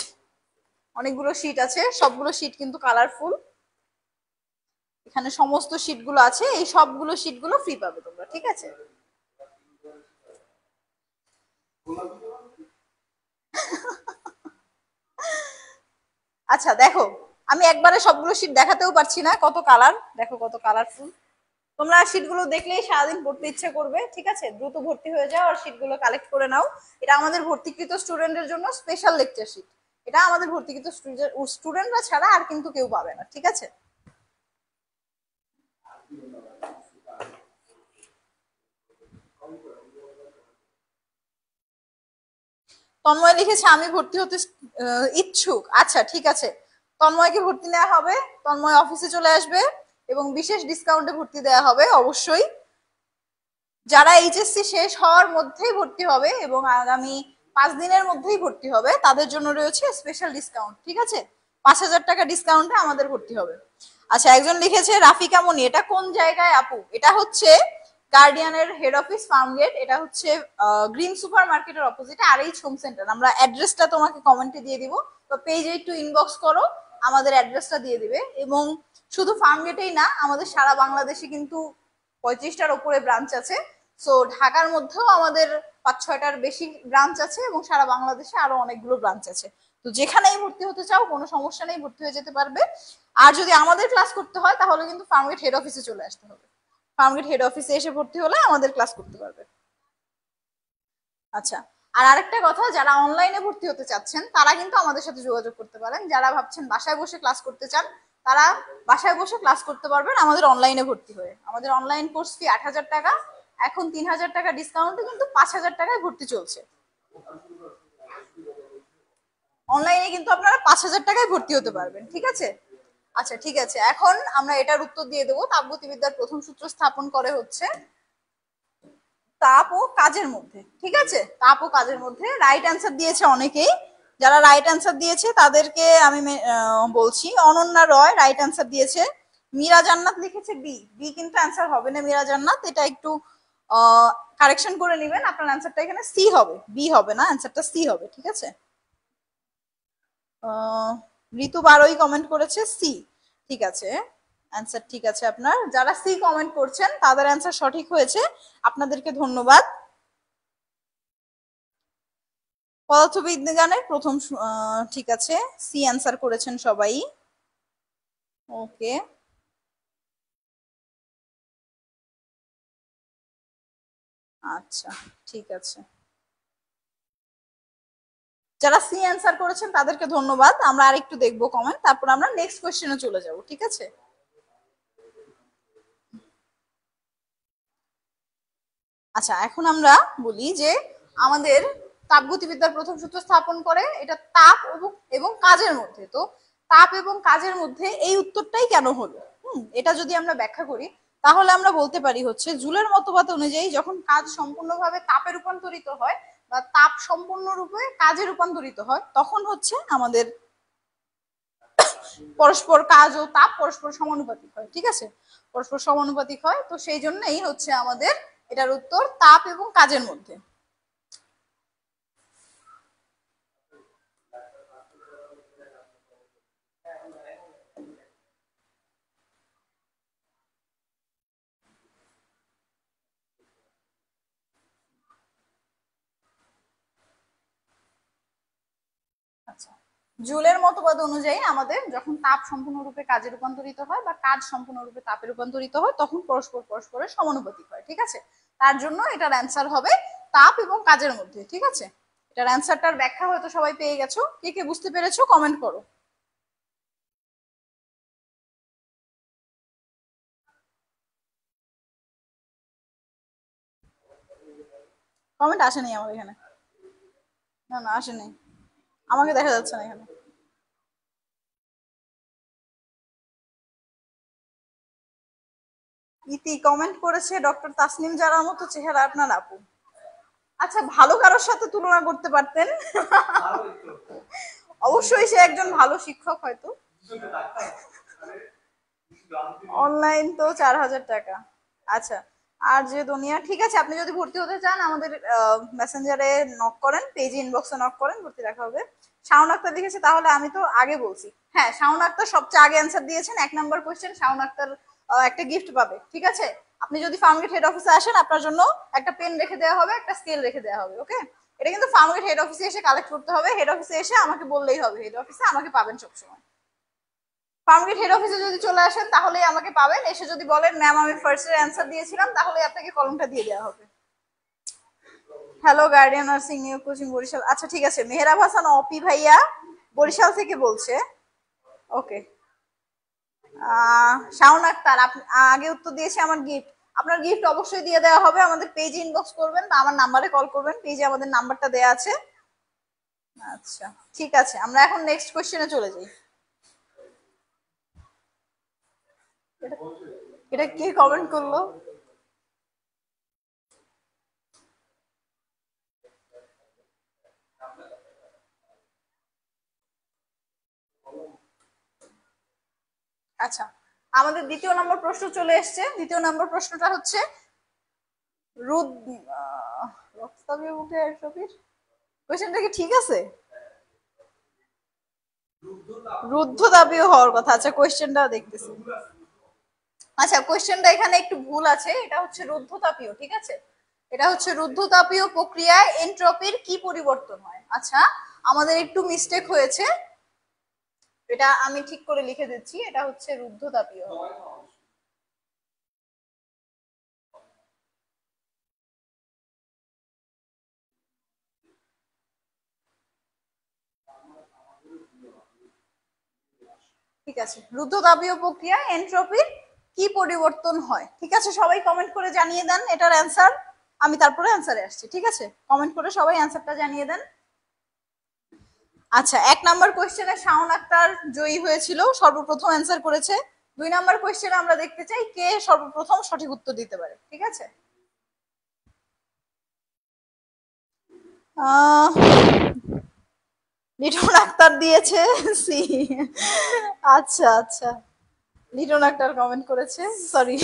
অনেকগুলো শীট আছে, সবগুলো শীট কিন্তু কালারফুল। এখানে সমস্ত শীটগুলো আছে, এই সবগুলো শীটগুলো ফ্রি পাবে তোমরা, ঠিক আছে? আচ্ছা দেখো, আমি একবারে সবগুলো শীট দেখাতেও পারছি না, কত কালার, দেখো কত কালারফুল। তোমরা শীটগুলো দেখলেই সারাদিন পড়তে ইচ্ছে করবে, ঠিক আছে? দ্রুত ভর্তি হয়ে যাও আর শীটগুলো কালেক্ট করে নাও। এটা আমাদের ভর্তিকৃত স্টুডেন্টের জন্য স্পেশাল লেকচার শীট। এটা আমাদের ভর্তিকৃত স্টুডেন্টরা ছাড়া আর কিন্তু কেউ পাবে না, ঠিক আছে? তন্ময় লিখেছে আমি ভর্তি হতে ইচ্ছুক। আচ্ছা ঠিক আছে, তন্ময়কে ভর্তি নেওয়া হবে, তন্ময় অফিসে চলে আসবে এবং বিশেষ ডিসকাউন্টে ভর্তি দেওয়া হবে অবশ্যই। যারা এইচএসসি শেষ হওয়ার মধ্যেই ভর্তি হবে এবং আগামী 5 দিনের মধ্যেই ভর্তি হবে তাদের জন্য রয়েছে স্পেশাল ডিসকাউন্ট, ঠিক আছে? 5,000 টাকা ডিসকাউন্টে আমাদের ভর্তি হবে। আচ্ছা, একজন লিখেছে রাফিকা মনি, এটা কোন জায়গায় আপু? এটা হচ্ছে গার্ডিয়ানের হেড অফিস ফার্মগেট, এটা হচ্ছে গ্রিন সুপার মার্কেটের অপোজিটে আরএইচ হোম সেন্টার। আমরা অ্যাড্রেসটা তোমাকে কমেন্টে দিয়ে দিব বা পেজে একটু ইনবক্স করো, আমাদের অ্যাড্রেসটা দিয়ে দিবে। এবং শুধু ফার্মগেটেই না, আমাদের সারা বাংলাদেশে কিন্তু 35টার উপরে ব্রাঞ্চ আছে। সো ঢাকার মধ্যেও আমাদের 5-6টার বেশি ব্রাঞ্চ আছে এবং সারা বাংলাদেশে আরো অনেকগুলো ব্রাঞ্চ আছে। তো যেখানেই ভর্তি হতে চাও কোনো সমস্যা নেই, ভর্তি হয়ে যেতে পারবে। আর যদি আমাদের ক্লাস করতে হয় তাহলে কিন্তু ফার্মগেট হেড অফিসে চলে আসতে হবে। ফার্মগেট হেড অফিসে এসে ভর্তি হলে আমাদের ক্লাস করতে পারবে। আচ্ছা, আর আরেকটা কথা, যারা অনলাইনে ভর্তি হতে চাচ্ছেন তারা কিন্তু আমাদের সাথে যোগাযোগ করতে পারেন। যারা ভাবছেন বাসায় বসে ক্লাস করতে চান তারা বাসায় বসে ক্লাস করতে পারবেন আমাদের অনলাইনে ভর্তি হয়ে। আমাদের অনলাইন কোর্স ফি 8,000 টাকা, এখন 3,000 টাকা ডিসকাউন্টে কিন্তু 5,000 টাকায় ভর্তি চলছে। অনলাইনে কিন্তু আপনারা 5,000 টাকায় ভর্তি হতে পারবেন, ঠিক আছে? আচ্ছা ঠিক আছে, এখন আমরা এটার উত্তর দিয়ে দেবো। তাপগতিবিদ্যার প্রথম সূত্র স্থাপন করে হচ্ছে তাপ ও কাজের মধ্যে, ঠিক আছে? তাপ ও কাজের মধ্যে রাইট অ্যান্সার দিয়েছে অনেকেই। যারা রাইট অ্যান্সার দিয়েছে তাদেরকে আমি বলছি, অনন্যা রয় রাইট অ্যান্সার দিয়েছে। মীরা জান্নাত লিখেছে বি। বি কিন্তু অ্যান্সার হবে না মীরা জান্নাত, এটা একটু কারেকশন করে নেবেন। আপনার অ্যান্সারটা এখানে সি হবে, বি হবে না, অ্যান্সারটা সি হবে, ঠিক আছে? ঋতু বারোই কমেন্ট করেছে সি, ঠিক আছে, অ্যান্সার ঠিক আছে আপনার। যারা সি কমেন্ট করছেন তাদের অ্যান্সার সঠিক হয়েছে, আপনাদেরকে ধন্যবাদ। পদার্থবিজ্ঞানের প্রথম ঠিক আছে, সি অ্যান্সার করেছেন সবাই। ওকে, আচ্ছা ঠিক আছে, যারা সি অ্যান্সার করেছেন তাদেরকে ধন্যবাদ। আমরা আরেকটু দেখবো কমেন্ট, তারপর আমরা নেক্সট কোশ্চেনে চলে যাব, ঠিক আছে? আচ্ছা, এখন আমরা বলি যে আমাদের তাপগতিবিদ্যার প্রথম সূত্র স্থাপন করে এটা তাপ এবং কাজের মধ্যে। তো তাপ এবং কাজের মধ্যে এই উত্তরটাই কেন হলো, এটা যদি আমরা ব্যাখ্যা করি তাহলে আমরা বলতে পারি হচ্ছে জুলের মতবাদ অনুযায়ী যখন কাজ সম্পূর্ণভাবে তাপে রূপান্তরিত হয় বা তাপ সম্পূর্ণরূপে কাজে রূপান্তরিত হয় তখন হচ্ছে আমাদের পরস্পর কাজ ও তাপ পরস্পর সমানুপাতিক হয়, ঠিক আছে? পরস্পর সমানুপাতিক হয়, তো সেই জন্যই হচ্ছে আমাদের এটার উত্তর তাপ এবং কাজের মধ্যে। আচ্ছা, জুলের মতবাদ অনুযায়ী আমাদের যখন তাপ সম্পূর্ণরূপে কাজে রূপান্তরিত হয় বা কাজ সম্পূর্ণরূপে তাপে রূপান্তরিত হয় তখন পরস্পর পরস্পরের সমানুপাতিক হয়, ঠিক আছে? তার জন্য এটার অ্যান্সার হবে তাপ এবং কাজের মধ্যে, ঠিক আছে? এটার অ্যান্সারটার ব্যাখ্যা হয়তো সবাই পেয়ে গেছো। কে কে বুঝতে পেরেছো কমেন্ট করো। কমেন্ট আসেনি আমার এখানে, না না আসেনি, আমাকে দেখা যাচ্ছে না এখানে। ইতি কমেন্ট করেছে ডক্টর তাসনিম জারার মতো চেহারা আপনার আপু। আচ্ছা, ভালো কারোর সাথে তুলনা করতে পারতেন। অবশ্যই সে একজন ভালো শিক্ষক হয়তো। অনলাইন তো 4,000 টাকা। আচ্ছা, আর যে দুনিয়া, ঠিক আছে, আপনি যদি ভর্তি হতে চান আমাদের মেসেঞ্জারে নক করেন, পেজে ইনবক্সে নক করেন, ভর্তি রাখা হবে। শাওন আক্তার লিখেছে, তাহলে আমি তো আগে বলছি। হ্যাঁ, শাওন আক্তার সবচেয়ে আগে অ্যান্সার দিয়েছেন 1 নম্বর কোয়েশ্চেন। শাওন আক্তার একটা গিফট পাবে, ঠিক আছে? আপনি যদি ফার্মগেট হেড অফিসে আসেন আপনার জন্য একটা পেন রেখে দেওয়া হবে, একটা স্কেল রেখে দেওয়া হবে, ওকে? এটা কিন্তু ফার্মগেট হেড অফিসে এসে কালেক্ট করতে হবে। হেড অফিসে এসে আমাকে বললেই হবে, হেড অফিসে আমাকে পাবেন সবসময়। ফার্মগেট হেড অফিসে যদি চলে আসেন তাহলেই আমাকে পাবেন। এসে যদি বলেন ম্যাম আমি ফার্স্ট এর অ্যান্সার দিয়েছিলাম, তাহলে আপনাকে কলমটা দিয়ে দেওয়া হবে। Hello guardian nursing new coaching Barishal. আচ্ছা ঠিক আছে, মেহরাব হাসান অপি ভাইয়া বরিশাল থেকে বলছে। ওকে, শাওন আক্তার আগে উত্তর দিয়েছে আমার গিফট। আপনার গিফট অবশ্যই দিয়ে দেওয়া হবে। আমাদের পেজে ইনবক্স করবেন বা আমার নাম্বারে কল করবেন, পেজে আমাদের নাম্বারটা দেওয়া আছে। আচ্ছা ঠিক আছে, আমরা এখন নেক্সট কোশ্চেনে চলে যাই। এটা কে কমেন্ট করলো? আচ্ছা, আমাদের দ্বিতীয় নম্বর প্রশ্ন চলে এসছে। দ্বিতীয় নম্বর প্রশ্নটা হচ্ছে রুদ রক্ততাপীয় বুকে এন্ট্রপির, কোশ্চেনটা কি ঠিক আছে? রুদ্ধতাপীয় হওয়ার কথা। আচ্ছা কোশ্চেনটা দেখতেছি। আচ্ছা কোশ্চেনটা এখানে একটু ভুল আছে, এটা হচ্ছে রুদ্ধতাপীয়, ঠিক আছে? এটা হচ্ছে রুদ্ধতাপীয় প্রক্রিয়ায় এন্ট্রপির কি পরিবর্তন হয়। আচ্ছা আমাদের একটু মিস্টেক হয়েছে, এটা আমি ঠিক করে লিখে দিচ্ছি, এটা হচ্ছে রুদ্ধতাপীয়। ঠিক আছে, রুদ্ধতাপীয় প্রক্রিয়ায় এন্ট্রপির কি পরিবর্তন হয়। ঠিক আছে, সবাই কমেন্ট করে জানিয়ে দেন এটার অ্যান্সার, আমি তারপরে অ্যান্সারে আসছি। ঠিক আছে, কমেন্ট করে সবাই অ্যান্সারটা জানিয়ে দেন। আচ্ছা, এক নাম্বার কোয়েশ্চেনে শাওন আক্তার জয়ী হয়েছিল, সর্বপ্রথম অ্যান্সার করেছে। দুই নাম্বার কোয়েশ্চেনে আমরা দেখতে চাই কে সর্বপ্রথম সঠিক উত্তর দিতে পারে। ঠিক আছে, লিটন আক্তার দিয়েছে সি। আচ্ছা আচ্ছা, লিটন আক্তার কমেন্ট করেছে, সরি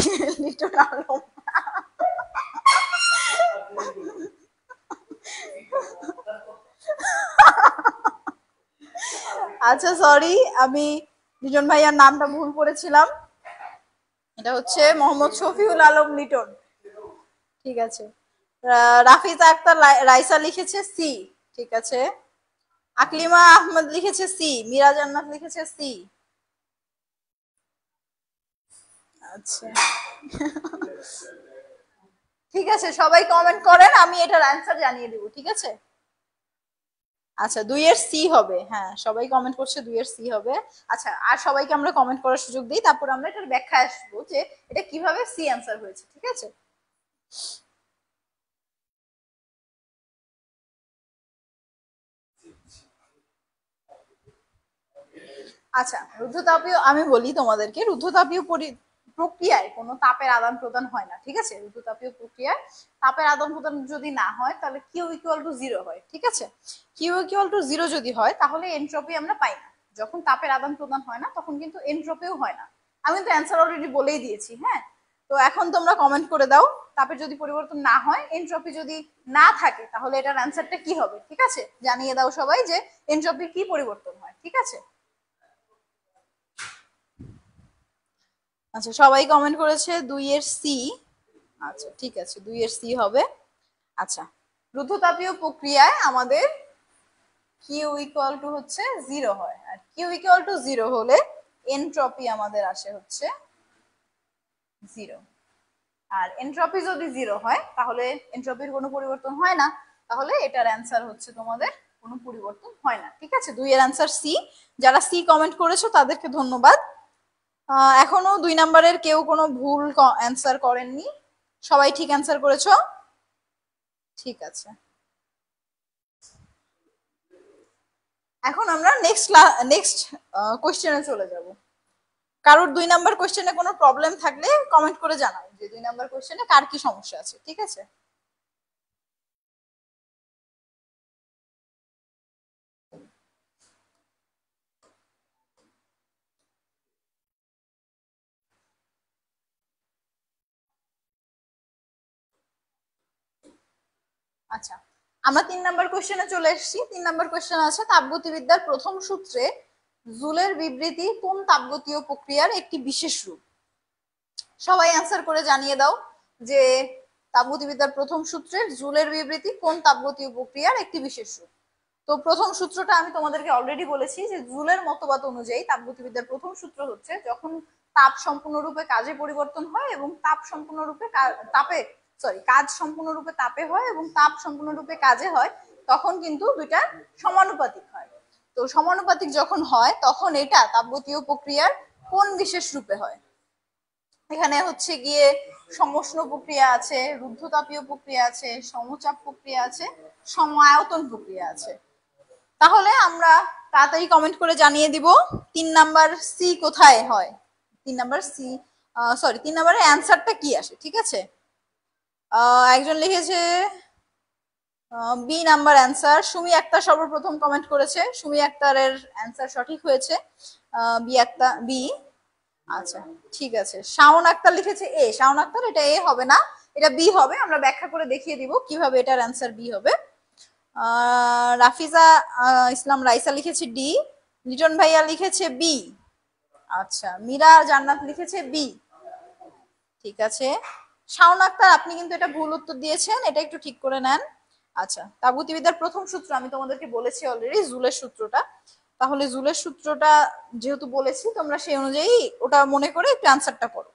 লিটন আলম। আচ্ছা সরি, আমি লিটন ভাইয়ার নামটা ভুল করেছিলাম, এটা হচ্ছে মোহাম্মদ শফিউল আলম লিটন। ঠিক আছে, রাফিজা আক্তার রাইসা লিখেছে সি। ঠিক আছে, আকলিমা আহমদ লিখেছে সি, মিরা জান্নাত লিখেছে সি। আচ্ছা ঠিক আছে, সবাই কমেন্ট করেন, আমি এটার অ্যান্সার জানিয়ে দিব। ঠিক আছে, আচ্ছা দুই এর সি হবে, হ্যাঁ সবাই কমেন্ট করছে দুই এর সি হবে। আচ্ছা আর সবাইকে আমরা কমেন্ট করার সুযোগ দিই, তারপর আমরা এটার ব্যাখ্যা আসবো যে এটা কিভাবে সি অ্যান্সার হয়েছে। ঠিক আছে, আচ্ছা রুদ্ধতাপীয়, আমি বলি তোমাদেরকে, রুদ্ধতাপীয় প্রক্রিয়ায় কোনো তাপের আদান প্রদান হয় না। ঠিক আছে, রুদ্ধতাপীয় প্রক্রিয়ায় তাপের আদান প্রদান যদি না হয় তাহলে কিউ ইকুয়াল টু জিরো হয়। ঠিক আছে, কিউ ইকুয়াল টু জিরো যদি হয় তাহলে এনট্রপি আমরা পাই না। যখন তাপের আদান প্রদান হয় না তখন কিন্তু এনট্রপিও হয় না। আমি তো অ্যান্সার অলরেডি বলেই দিয়েছি। হ্যাঁ, তো এখন তোমরা কমেন্ট করে দাও, তাপের যদি পরিবর্তন না হয়, এনট্রপি যদি না থাকে, তাহলে এটার অ্যান্সারটা কি হবে। ঠিক আছে, জানিয়ে দাও সবাই যে এনট্রপির কি পরিবর্তন হয়। ঠিক আছে, আচ্ছা সবাই কমেন্ট করেছে দুই এর সি। আচ্ছা ঠিক আছে, দুই এর সি হবে। আচ্ছা, রুদ্ধতাপীয় প্রক্রিয়ায় আমাদের কিউ ইকুয়াল টু হচ্ছে জিরো হয়, আর কিউ ইকুয়াল টু জিরো হলে এনট্রপি আমাদের আসে হচ্ছে জিরো। আর এনট্রপি যদি জিরো হয় তাহলে এনট্রপির কোনো পরিবর্তন হয় না, তাহলে এটার অ্যান্সার হচ্ছে তোমাদের কোনো পরিবর্তন হয় না। ঠিক আছে, দুই এর অ্যান্সার সি। যারা সি কমেন্ট করেছো তাদেরকে ধন্যবাদ। এখনো দুই নাম্বারের কেউ কোনো ভুল অ্যান্সার করেননি, সবাই ঠিক অ্যান্সার করেছো। ঠিক আছে, এখন আমরা নেক্সট নেক্সট কোশ্চেনে চলে যাব। কারোর দুই নাম্বার কোশ্চেনে কোনো প্রবলেম থাকলে কমেন্ট করে জানাও যে দুই নাম্বার কোশ্চেনে কার কি সমস্যা আছে। ঠিক আছে, আচ্ছা আমরা তিন নাম্বার কোশ্চেনে চলে এসেছি। তিন নাম্বার কোশ্চেন আছে তাপগতিবিদ্যার প্রথম সূত্রে জুলের বিবৃতি কোন তাপগতীয় প্রক্রিয়ার একটি বিশেষ রূপ। সবাই অ্যান্সার করে জানিয়ে দাও যে তাপগতিবিদ্যার প্রথম সূত্রের জুলের বিবৃতি কোন তাপগতীয় প্রক্রিয়ার একটি বিশেষ রূপ। তো প্রথম সূত্রটা আমি তোমাদেরকে অলরেডি বলেছি যে জুলের মতবাদ অনুযায়ী তাপগতিবিদ্যার প্রথম সূত্র হচ্ছে যখন তাপ সম্পূর্ণরূপে কাজে পরিবর্তন হয় এবং তাপ সম্পূর্ণরূপে তাপে কাজ সম্পূর্ণরূপে তাপে হয় এবং তাপ সম্পূর্ণরূপে কাজে হয়, তখন কিন্তু দুইটা সমানুপাতিক হয়। তো সমানুপাতিক যখন হয় তখন এটা তাপগতীয় প্রক্রিয়ার কোন বিশেষ রূপে হয়। এখানে হচ্ছে গিয়ে সমষ্ণ প্রক্রিয়া আছে, রুদ্ধতাপীয় প্রক্রিয়া আছে, সমচাপ প্রক্রিয়া আছে, সম আয়তন প্রক্রিয়া আছে। তাহলে আমরা তাড়াতাড়ি কমেন্ট করে জানিয়ে দিব 3 নাম্বার সি কোথায় হয়, 3 নাম্বার সি, সরি 3 নাম্বারের অ্যান্সারটা কি আসে, ঠিক আছে। একজন লিখেছে B number answer, Sumi Akter সর্বপ্রথম কমেন্ট করেছে, সুমি আক্তারের অ্যান্সার সঠিক হয়েছে, বি আক্তার বি। আচ্ছা ঠিক আছে, শাওন আক্তার লিখেছে এ, শাওন আক্তার এটা এ হবে না, এটা বি হবে, আমরা ব্যাখ্যা করে দেখিয়ে দিব কিভাবে এটার অ্যান্সার বি হবে। রাফিজা ইসলাম রাইসা লিখেছে ডি, লিটন ভাইয়া লিখেছে বি। আচ্ছা মীরা জান্নাত লিখেছে বি, ঠিক আছে। শাওন আক্তার আপনি কিন্তু এটা ভুল উত্তর দিয়েছেন, এটা একটু ঠিক করে নেন। আচ্ছা তাপগতিবিদ্যার প্রথম সূত্র আমি তোমাদেরকে বলেছি অলরেডি, জুলের সূত্রটা, তাহলে জুলের সূত্রটা যেহেতু বলেছি তোমরা সেই অনুযায়ী ওটা মনে করে একটু অ্যান্সারটা করো।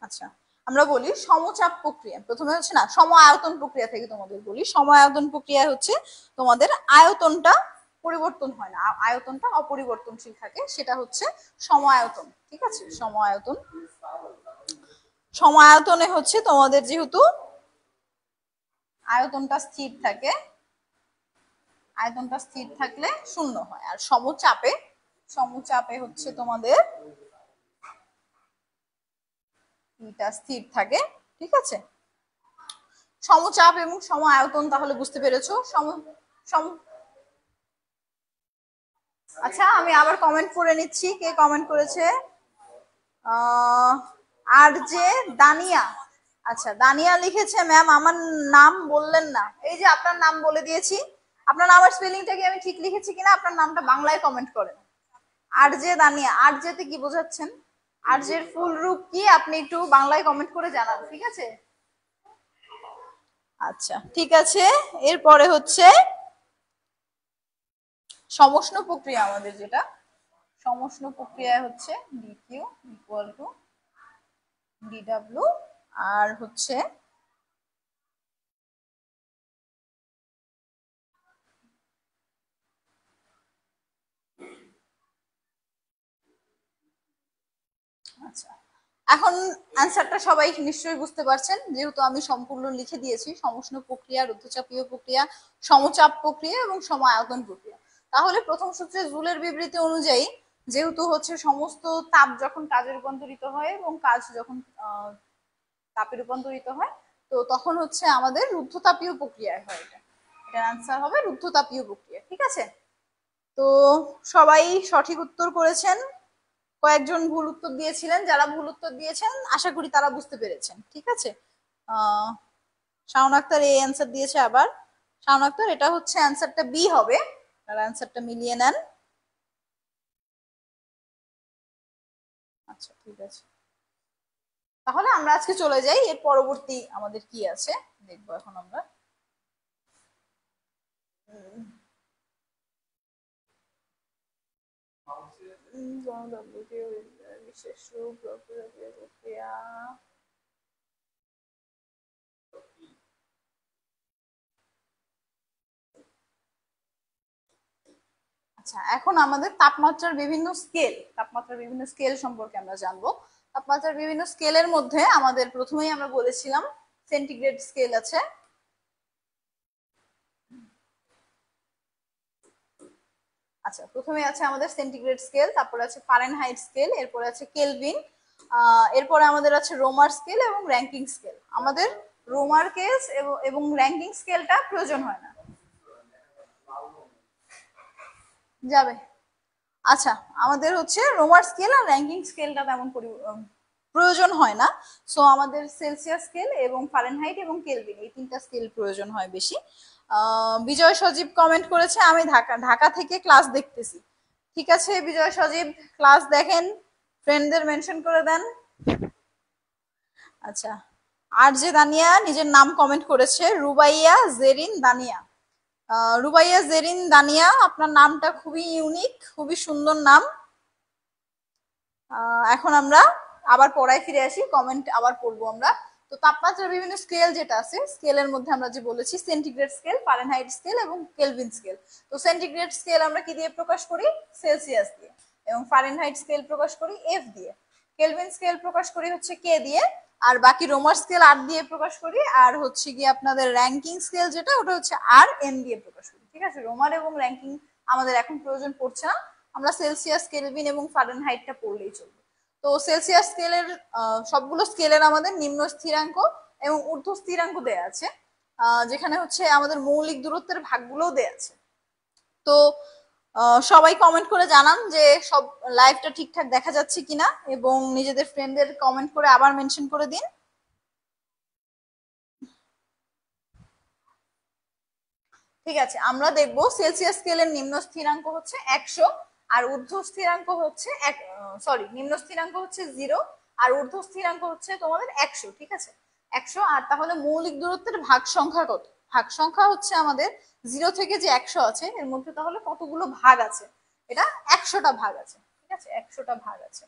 আচ্ছা আমরা বলি সমচাপ প্রক্রিয়া, প্রথমে হচ্ছে না সম আয়তন প্রক্রিয়া থেকে তোমাদের বলি, সম আয়তন প্রক্রিয়া হচ্ছে তোমাদের আয়তনটা পরিবর্তন হয় না, আয়তনটা অপরিবর্তনশীল থাকে, সেটা হচ্ছে সম আয়তন, ঠিক আছে। সম আয়তন, সম আয়তনে হচ্ছে তোমাদের যেহেতু আয়তনটা স্থির থাকে, আয়তনটা স্থির থাকলে শূন্য হয়, আর সমচাপে, সমচাপে হচ্ছে তোমাদের এটা স্থির থাকে, ঠিক আছে। সমচাপ এবং সম আয়তন তাহলে বুঝতে পেরেছো, সম সম আচ্ছা আমি আবার কমেন্ট করে নিচ্ছি, কে কমেন্ট করেছে, আর যে দানিয়া, আচ্ছা দানিয়া লিখেছে ম্যাম আমার নাম বললেন না, এই যে আপনার নাম বলে দিয়েছি, আপনার নামের স্পেলিংটা কি আমি ঠিক লিখেছি কিনা, আপনার নামটা বাংলায় কমেন্ট করেন। আর যে দানিয়া, আর যেতে কি বোঝাচ্ছেন, আর যে ফুল রূপ কি আপনি একটু বাংলায় কমেন্ট করে জানান, ঠিক আছে। আচ্ছা ঠিক আছে, এরপরে হচ্ছে সমষ্ণ প্রক্রিয়া, আমাদের যেটা সমষ্ণ প্রক্রিয়া হচ্ছে ডিকিউ ইকুয়াল টু ডিডব্লিউ, আর হচ্ছে আচ্ছা এখন অ্যান্সারটা সবাই নিশ্চয়ই বুঝতে পারছেন, যেহেতু আমি সম্পূর্ণ লিখে দিয়েছি, সমষ্ণ প্রক্রিয়া, রুদ্ধচাপীয় প্রক্রিয়া, সমচাপ প্রক্রিয়া এবং সম আয়তন প্রক্রিয়া। তাহলে প্রথম সূত্রে জুলের বিবৃতি অনুযায়ী যেহেতু হচ্ছে সমস্ত তাপ যখন কাজে রূপান্তরিত হয় এবং কাজ যখন তাপে রূপান্তরিত হয়, তো তখন হচ্ছে আমাদের রুদ্ধতাপীয় প্রক্রিয়ায় হয়, এটা এটার অ্যান্সার হবে রুদ্ধতাপীয় প্রক্রিয়া, ঠিক আছে। তো সবাই সঠিক উত্তর করেছেন, কয়েকজন ভুল উত্তর দিয়েছিলেন, যারা ভুল উত্তর দিয়েছেন আশা করি তারা বুঝতে পেরেছেন, ঠিক আছে। শাওন আক্তার এই অ্যান্সার দিয়েছে, আবার শাওন আক্তার এটা হচ্ছে অ্যান্সারটা বি হবে, তার অ্যান্সারটা মিলিয়ে নেন। আচ্ছা ঠিক আছে, তাহলে আমরা আজকে চলে যাই, এর পরবর্তী আমাদের কি আছে দেখবো এখন আমরা। বিশেষ রূপ প্রক্রিয়া, আচ্ছা এখন আমাদের তাপমাত্রার বিভিন্ন স্কেল, তাপমাত্রার বিভিন্ন স্কেল সম্পর্কে আমরা জানবো। তাপমাত্রার বিভিন্ন স্কেলের মধ্যে আমাদের প্রথমেই আমরা বলেছিলাম সেন্টিগ্রেড স্কেল আছে, আচ্ছা প্রথমে আছে আমাদের সেন্টিগ্রেড স্কেল, তারপরে আছে ফারেনহাইট স্কেল, এরপরে আছে কেলভিন, এরপরে আমাদের আছে রোমার স্কেল এবং র্যাঙ্কিং স্কেল। আমাদের রোমার কেস এবং র্যাঙ্কিং স্কেলটা প্রয়োজন হয় না, যাবে। আচ্ছা আমাদের হচ্ছে রোমার স্কেল আর র্যাঙ্কিং স্কেলটা তেমন প্রয়োজন হয় না, সো আমাদের সেলসিয়াস স্কেল এবং ফারেনহাইট এবং কেলভিন এই তিনটা স্কেল প্রয়োজন হয় বেশি। বিজয় সজীব কমেন্ট করেছে আমি ঢাকা থেকে ক্লাস দেখতেছি, ঠিক আছে বিজয় সজীব ক্লাস দেখেন, ফ্রেন্ডদের মেনশন করে দেন। আচ্ছা আর যে দানিয়া নিজের নাম কমেন্ট করেছে, রুবাইয়া জেরিন দানিয়া, রুবাইয়া জেরিন দানিয়া আপনার নামটা খুবই ইউনিক, খুবই সুন্দর নাম। এখন আমরা আবার পড়ায় ফিরে আসি, কমেন্ট আবার পড়বো আমরা। তো তাপমাত্রার বিভিন্ন স্কেল যেটা আছে, স্কেলের মধ্যে আমরা যে বলেছি সেন্টিগ্রেড স্কেল, ফারেনহাইট স্কেল এবং কেলভিন স্কেল। তো সেন্টিগ্রেড স্কেল আমরা কি দিয়ে প্রকাশ করি, সেলসিয়াস দিয়ে, এবং ফারেনহাইট স্কেল প্রকাশ করি এফ দিয়ে, কেলভিন স্কেল প্রকাশ করি হচ্ছে কে দিয়ে, আর বাকি রোমার স্কেল আর দিয়ে প্রকাশ করি, আর হচ্ছে গিয়ে আপনাদের র্যাঙ্কিং স্কেল যেটা ওটা হচ্ছে আর এন দিয়ে প্রকাশ করি। ঠিক আছে, রোমার এবং র্যাঙ্কিং আমাদের এখন প্রয়োজন পড়ছে না, আমরা সেলসিয়াস, কেলভিন এবং ফারেনহাইটটা পড়লেই চলবে। তো সেলসিয়াস স্কেলের সবগুলো স্কেলের আমাদের নিম্ন স্থিরাঙ্ক এবং ঊর্ধ্ব স্থিরাঙ্ক দেয়া আছে, যেখানে হচ্ছে আমাদের মৌলিক দূরত্বের ভাগগুলোও দেয়া আছে। তো সবাই কমেন্ট করে জানান যে সব লাইভটা ঠিকঠাক দেখা যাচ্ছে কিনা, এবং নিজেদের ফ্রেন্ডদের কমেন্ট করে আবার মেনশন করে দিন। ঠিক আছে, আমরা দেখবো সেলসিয়াস স্কেলের নিম্ন স্থিরাঙ্ক হচ্ছে 100 আর ঊর্ধ্ব স্থিরাঙ্ক হচ্ছে নিম্ন স্থিরাঙ্ক হচ্ছে 0 আর ঊর্ধ্ব স্থিরাঙ্ক হচ্ছে তোমাদের 100। ঠিক আছে, 100। আর তাহলে মৌলিক দূরত্বের ভাগ সংখ্যা কত? ভাগ সংখ্যা হচ্ছে আমাদের 0 থেকে যে 100 আছে এর মধ্যে তাহলে কতগুলো ভাগ আছে? এটা 100টা ভাগ আছে। ঠিক আছে, 100টা ভাগ আছে।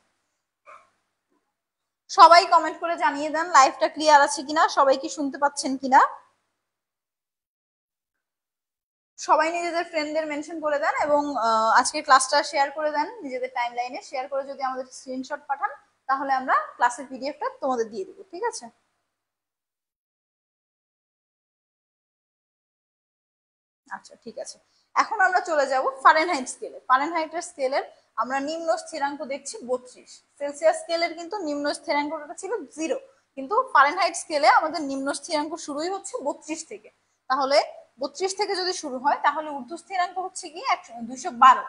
সবাই কমেন্ট করে জানিয়ে দেন লাইভটা ক্লিয়ার আছে কিনা, সবাই কি শুনতে পাচ্ছেন কিনা। সবাই নিজেদের ফ্রেন্ডদের মেনশন করে দেন এবং আজকে ক্লাসটা শেয়ার করে দেন নিজেদের টাইমলাইনে। শেয়ার করে যদি আমাদের স্ক্রিনশট পাঠান তাহলে আমরা ক্লাসের পিডিএফটা তোমাদের দিয়ে দেবো। ঠিক আছে, আচ্ছা ঠিক আছে। এখন আমরা চলে যাব ফারেনহাইট স্কেলে। ফারেনহাইটের স্কেলের আমরা নিম্ন স্থিরাঙ্ক দেখছি 32। সেলসিয়াস স্কেলের কিন্তু নিম্ন স্থিরাঙ্কটা ছিল 0, কিন্তু ফারেনহাইট স্কেলে আমাদের নিম্ন স্থিরাঙ্ক শুরুই হচ্ছে 32 থেকে। তাহলে 32 থেকে যদি শুরু হয় তাহলে ঊর্ধ্ব স্থিরাঙ্ক হচ্ছে কি 212।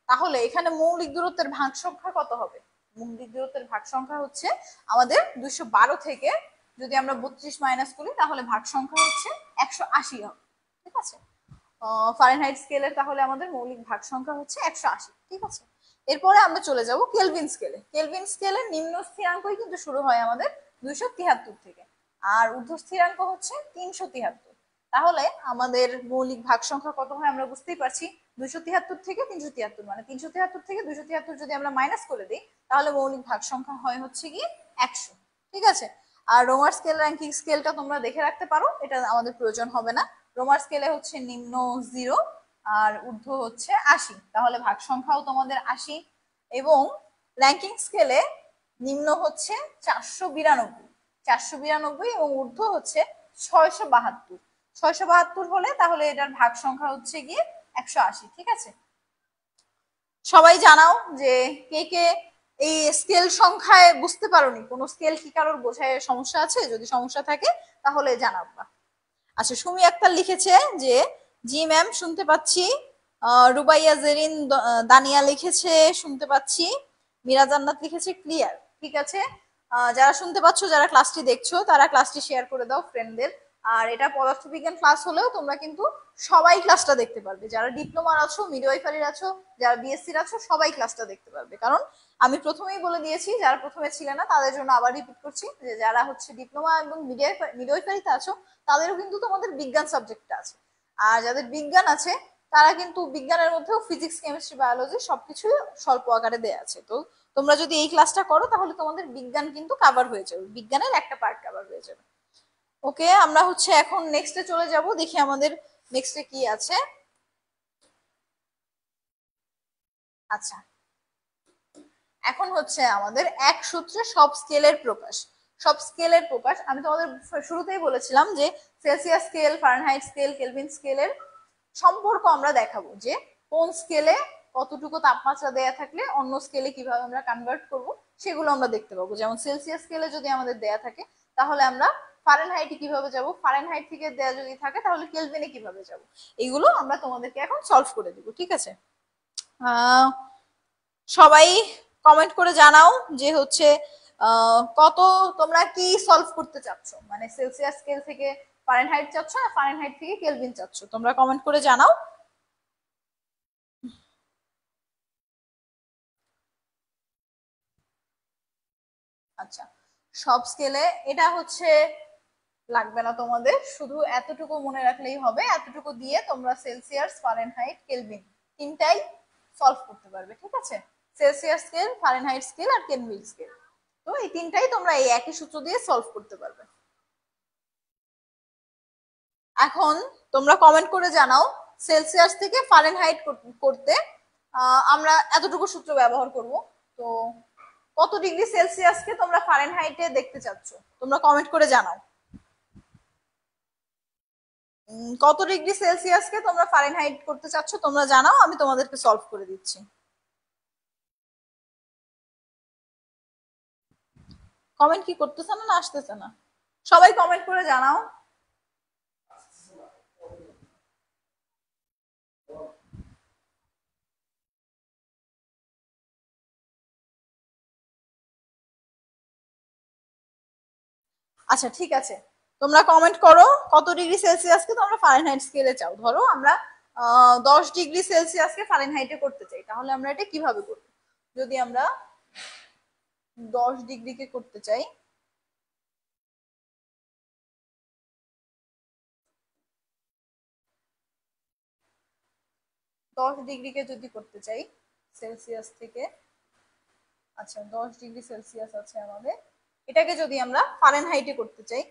তাহলে এখানে মৌলিক দূরত্বের ভাগ সংখ্যা কত হবে? মৌলিক দূরত্বের ভাগ সংখ্যা হচ্ছে আমাদের 212 থেকে যদি আমরা 32 মাইনাস করি তাহলে ভাগ সংখ্যা হচ্ছে 180 হবে। ঠিক আছে, ফারেনহাইট স্কেলের তাহলে আমাদের মৌলিক ভাগ সংখ্যা হচ্ছে 180। ঠিক আছে, এরপরে আমরা চলে যাব কেলভিন স্কেলে। কেলভিন স্কেলের নিম্ন স্থিরাঙ্কই কিন্তু শুরু হয় আমাদের 273 থেকে, আর ঊর্ধ্ব স্থিরাঙ্ক হচ্ছে 373। তাহলে আমাদের মৌলিক ভাগ সংখ্যা কত হয় আমরা বুঝতেই পারছি, 273 থেকে 373, মানে 373 থেকে 273 যদি আমরা মাইনাস করে দিই তাহলে মৌলিক ভাগ সংখ্যা হয় হচ্ছে কি 100। ঠিক আছে, আর রোমার স্কেল র্যাঙ্কিং স্কেলটা তোমরা দেখে রাখতে পারো, এটা আমাদের প্রয়োজন হবে না। রোমার স্কেলে হচ্ছে নিম্ন 0 আর ঊর্ধ্ব হচ্ছে 80, তাহলে ভাগ সংখ্যাও তোমাদের 80। এবং র্যাঙ্কিং স্কেলে নিম্ন হচ্ছে 492, 492 এবং ঊর্ধ্ব হচ্ছে 672। 672 হলে তাহলে এটার ভাগ সংখ্যা হচ্ছে গিয়ে 180। ঠিক আছে, সবাই জানাও যে কে কে এই স্কেল সংখ্যায় বুঝতে পারোনি, কোনো স্কেল কি কারোর বোঝায় সমস্যা আছে? যদি সমস্যা থাকে তাহলে জানাবা। আচ্ছা, সুমি আক্তার লিখেছে যে জি ম্যাম শুনতে পাচ্ছি। রুবাইয়া জেরিন দানিয়া লিখেছে শুনতে পাচ্ছি। মীরা জান্নাত লিখেছে ক্লিয়ার। ঠিক আছে, যারা শুনতে পাচ্ছ, যারা ক্লাসটি দেখছো তারা ক্লাসটি শেয়ার করে দাও ফ্রেন্ডদের। আর এটা পদার্থবিজ্ঞান ক্লাস হলেও তোমরা কিন্তু সবাই ক্লাসটা দেখতে পারবে, যারা ডিপ্লোমার আছো, মিডওয়াইফারির আছো, যারা বিএসসির আছো, সবাই ক্লাসটা দেখতে পারবে। কারণ আমি প্রথমেই বলে দিয়েছি, যারা প্রথমে ছিলে না তাদের জন্য আবার রিপিট করছি, যে যারা হচ্ছে ডিপ্লোমা এবং মিডওয়াইফারিতে আছো তাদেরও কিন্তু তোমাদের বিজ্ঞান সাবজেক্টটা আছে। আর যাদের বিজ্ঞান আছে তারা কিন্তু বিজ্ঞানের মধ্যেও ফিজিক্স, কেমিস্ট্রি, বায়োলজি সবকিছুই স্বল্প আকারে দেয়া আছে। তো তোমরা যদি এই ক্লাসটা করো তাহলে তোমাদের বিজ্ঞান কিন্তু কভার হয়ে যাবে, বিজ্ঞানের একটা পার্ট কভার হয়ে যাবে। ওকে, আমরা হচ্ছে এখন নেক্সটে চলে যাব, দেখি আমাদের নেক্সটে কি আছে। আচ্ছা, এখন হচ্ছে আমাদের এক সূত্রে সব স্কেলের প্রকাশ। সব স্কেলের প্রকাশ আমি তোমাদের শুরুতেই বলেছিলাম যে Celsius scale, Fahrenheit scale, Kelvin স্কেলের সম্পর্ক আমরা দেখাবো, যে কোন স্কেলে কতটুকু তাপমাত্রা দেয়া থাকলে অন্য স্কেলে কিভাবে আমরা কনভার্ট করব সেগুলো আমরা দেখতে পাবো। যেমন সেলসিয়াস স্কেলে যদি আমাদের দেয়া থাকে তাহলে আমরা ফারেনহাইটে কিভাবে যাব, ফারেনহাইট থেকে দেয়া যদি থাকে তাহলে কেলভিনে কিভাবে যাব, এগুলো আমরা তোমাদেরকে এখন সলভ করে দিব। ঠিক আছে, সবাই কমেন্ট করে জানাও যে হচ্ছে কত তোমরা কি সলভ করতে চাচ্ছ, মানে সেলসিয়াস স্কেল থেকে ফারেনহাইট চাচ্ছ না ফারেনহাইট থেকে কেলভিন চাচ্ছ, তোমরা কমেন্ট করে জানাও। আচ্ছা, সব স্কেলে এটা হচ্ছে লাগবে না তোমাদের, শুধু এতটুকু মনে রাখলেই হবে। এতটুকু দিয়ে তোমরা সেলসিয়াস, ফারেনহাইট, কেলভিন তিনটাই সলভ করতে পারবে। ঠিক আছে, সেলসিয়াস স্কেল, ফারেনহাইট স্কেল আর কেলভিন স্কেল, তো এই তিনটাই তোমরা এই একই সূত্র দিয়ে সলভ করতে পারবে। এখন তোমরা কমেন্ট করে জানাও সেলসিয়াস থেকে ফারেনহাইট করতে আমরা এতটুকু সূত্র ব্যবহার করব। তো কত ডিগ্রি সেলসিয়াসকে তোমরা ফারেনহাইটে দেখতে চাচ্ছ তোমরা কমেন্ট করে জানাও। কত ডিগ্রি সেলসিয়াসকে তোমরা ফারেনহাইট করতে চাচ্ছ তোমরা জানাও, আমি তোমাদেরকে সলভ করে দিচ্ছি। কমেন্ট কি করতেছে না, আসতেছে না? সবাই কমেন্ট করে জানাও। আচ্ছা ঠিক আছে, তোমরা কমেন্ট করো কত ডিগ্রি সেলসিয়াসকে তোমরা ফারেনহাইট স্কেলে চাও। ধরো আমরা 10 ডিগ্রি সেলসিয়াসকে ফারেনহাইটে করতে চাই, তাহলে আমরা এটা কিভাবে করব? যদি আমরা 10 ডিগ্রিকে করতে চাই, যদি করতে চাই সেলসিয়াস থেকে, আচ্ছা 10 ডিগ্রি সেলসিয়াস আছে আমাদের, এটাকে যদি আমরা ফারেনহাইটে করতে চাই,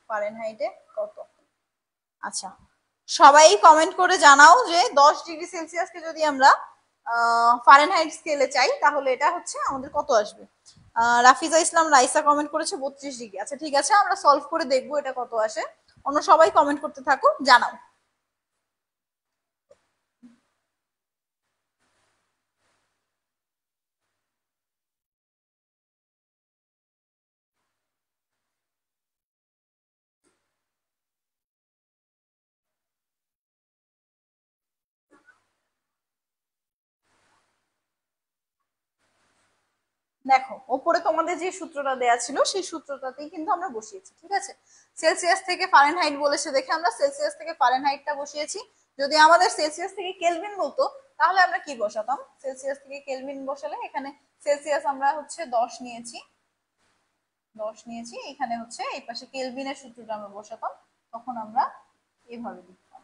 ফারেনহাইটে কত? আচ্ছা সবাই কমেন্ট করে জানাও যে 10 ডিগ্রি সেলসিয়াসকে যদি আমরা ফারেনহাইট স্কেলে চাই তাহলে এটা হচ্ছে আমাদের কত আসবে। রাফিজা ইসলাম রাইসা কমেন্ট করেছে 32 ডিগ্রি। আচ্ছা ঠিক আছে, আমরা সলভ করে দেখবো এটা কত আসে। অন্য সবাই কমেন্ট করতে থাকো, জানাও। দেখো ওপরে তোমাদের যে সূত্রটা দেয়া ছিল সেই সূত্রটাতেই কিন্তু আমরা বসিয়েছি, ঠিক আছে। সেলসিয়াস থেকে ফারেনহাইট বলেছে দেখে আমরা সেলসিয়াস থেকে ফারেনহাইটটা বসিয়েছি। যদি আমাদের সেলসিয়াস থেকে কেলভিন বলতো তাহলে আমরা কি বসাতাম? সেলসিয়াস থেকে কেলভিন বসালে এখানে সেলসিয়াস আমরা হচ্ছে 10 নিয়েছি, এখানে হচ্ছে এই পাশে কেলভিনের সূত্রটা আমরা বসাতাম, তখন আমরা এভাবে লিখতাম,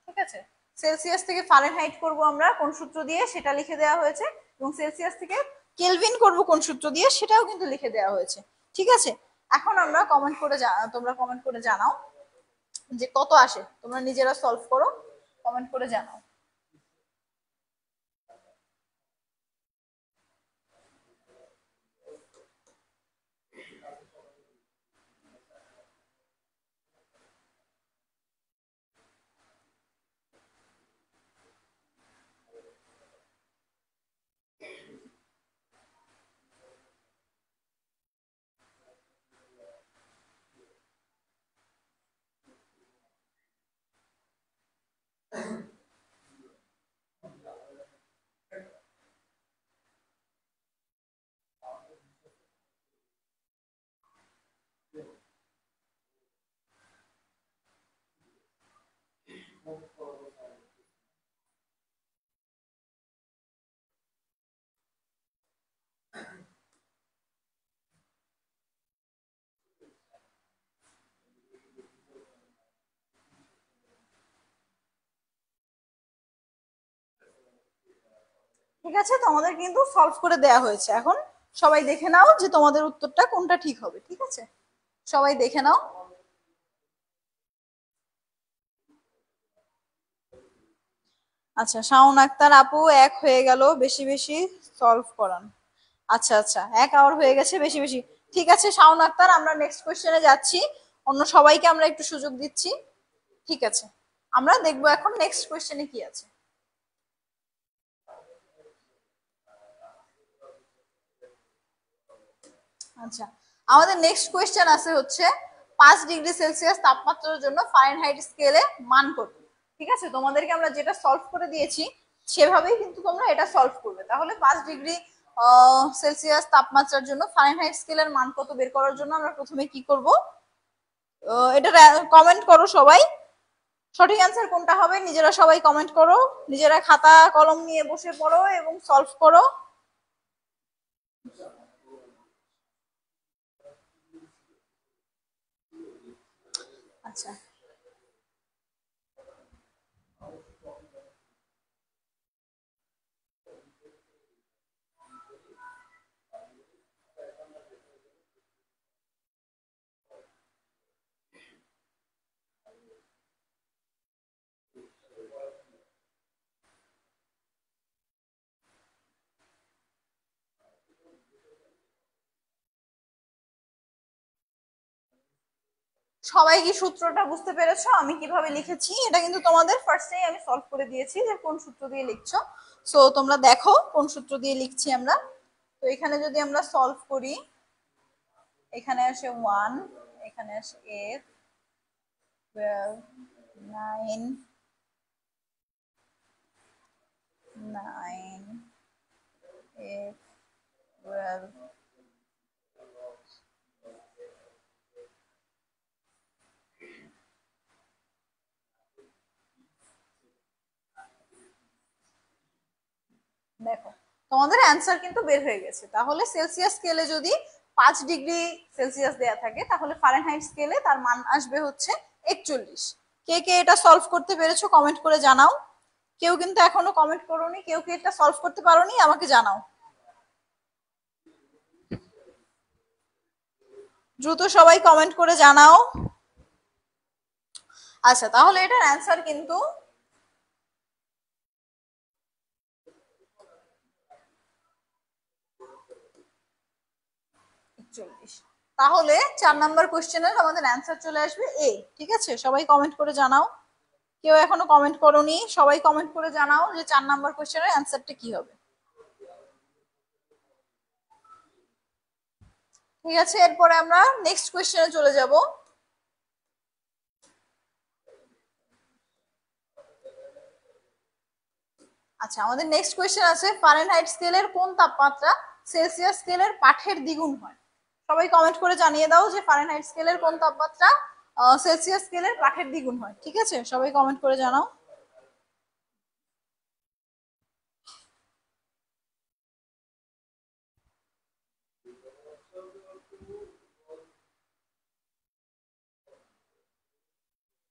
ঠিক আছে। সেলসিয়াস থেকে ফারেনহাইট করব আমরা কোন সূত্র দিয়ে সেটা লিখে দেওয়া হয়েছে, এবং সেলসিয়াস থেকে কেলভিন করব কোন সূত্র দিয়ে সেটাও কিন্তু লিখে দেওয়া হয়েছে, ঠিক আছে। এখন আমরা কমেন্ট করে তোমরা কমেন্ট করে জানাও যে কত আসে, তোমরা নিজেরা সলভ করো, কমেন্ট করে জানাও। ঠিক আছে, তোমাদের কিন্তু সলভ করে দেয়া হয়েছে। এখন সবাই দেখে নাও যে তোমাদের উত্তরটা কোনটা ঠিক হবে, ঠিক আছে। সবাই দেখে নাও। আচ্ছা শাওন আক্তার আপু, 1 হয়ে গেল, বেশি বেশি সলভ করান। আচ্ছা আচ্ছা, 1 আওয়ার হয়ে গেছে, বেশি বেশি। ঠিক আছে শাওন আক্তার, আমরা নেক্সট কোয়েশ্চেনে যাচ্ছি। অন্য সবাইকে আমরা একটু সুযোগ দিচ্ছি, ঠিক আছে। আমরা দেখবো এখন নেক্সট কোয়েশ্চেনে কি আছে। আচ্ছা আমাদের নেক্সট কোয়েশ্চেন আছে হচ্ছে 5 ডিগ্রি সেলসিয়াস তাপমাত্রার জন্য ফারেনহাইট স্কেলে মান কত। ঠিক আছে, তোমাদেরকে আমরা যেটা সলভ করে দিয়েছি সেভাবেই কিন্তু তোমরা এটা সলভ করবে। তাহলে 5 ডিগ্রি সেলসিয়াস তাপমাত্রার জন্য ফারেনহাইট স্কেলের মান কত বের করার জন্য আমরা প্রথমে কি করব, এটা কমেন্ট করো সবাই। সঠিক অ্যান্সার কোনটা হবে নিজেরা সবাই কমেন্ট করো, নিজেরা খাতা কলম নিয়ে বসে পড়ো এবং সলভ করো। আচ্ছা সবাই কি সূত্রটা বুঝতে পেরেছো আমি কিভাবে লিখেছি? এটা কিন্তু তোমাদের ফার্স্টেই আমি সলভ করে দিয়েছি যে কোন সূত্র দিয়ে লিখছো। সো তোমরা দেখো কোন সূত্র দিয়ে লিখছি আমরা। তো এখানে যদি আমরা সলভ করি, এখানে আসে 1, এখানে আসে 8, 12, 9, 8, 12, দেখো তোমাদের অ্যান্সার কিন্তু বের হয়ে গেছে। তাহলে সেলসিয়াস স্কেলে যদি 5 ডিগ্রি সেলসিয়াস দেয়া থাকে তাহলে ফারেনহাইট স্কেলে তার মান আসবে হচ্ছে 41। কে কে এটা সলভ করতে পেরেছো কমেন্ট করে জানাও। কেউ কিন্তু এখনো কমেন্ট করোনি, কেউ কি এটা সলভ করতে পারোনি আমাকে জানাও দ্রুত, সবাই কমেন্ট করে জানাও। আচ্ছা তাহলে এটার অ্যান্সার কিন্তু 41। তাহলে 4 নাম্বার কোশ্চেনের আমাদের অ্যান্সার চলে আসবে এ। ঠিক আছে, সবাই কমেন্ট করে জানাও। কেউ এখনো কমেন্ট করোনি, সবাই কমেন্ট করে জানাও যে 4 নাম্বার কোশ্চেনের অ্যান্সারটা কি হবে। ঠিক আছে, এরপরে আমরা নেক্সট কোশ্চেনে চলে যাব। আচ্ছা, আমাদের নেক্সট কোয়েশ্চেন আছে ফারেনহাইট স্কেলের কোন তাপমাত্রা সেলসিয়াস স্কেলের পাঠের দ্বিগুণ হয়? সবাই কমেন্ট করে জানিয়ে দাও যে ফারেনহাইট স্কেলের কোন তাপমাত্রা সেলসিয়াস স্কেলের পাঠের দ্বিগুণ হয়। ঠিক আছে, সবাই কমেন্ট করে জানাও।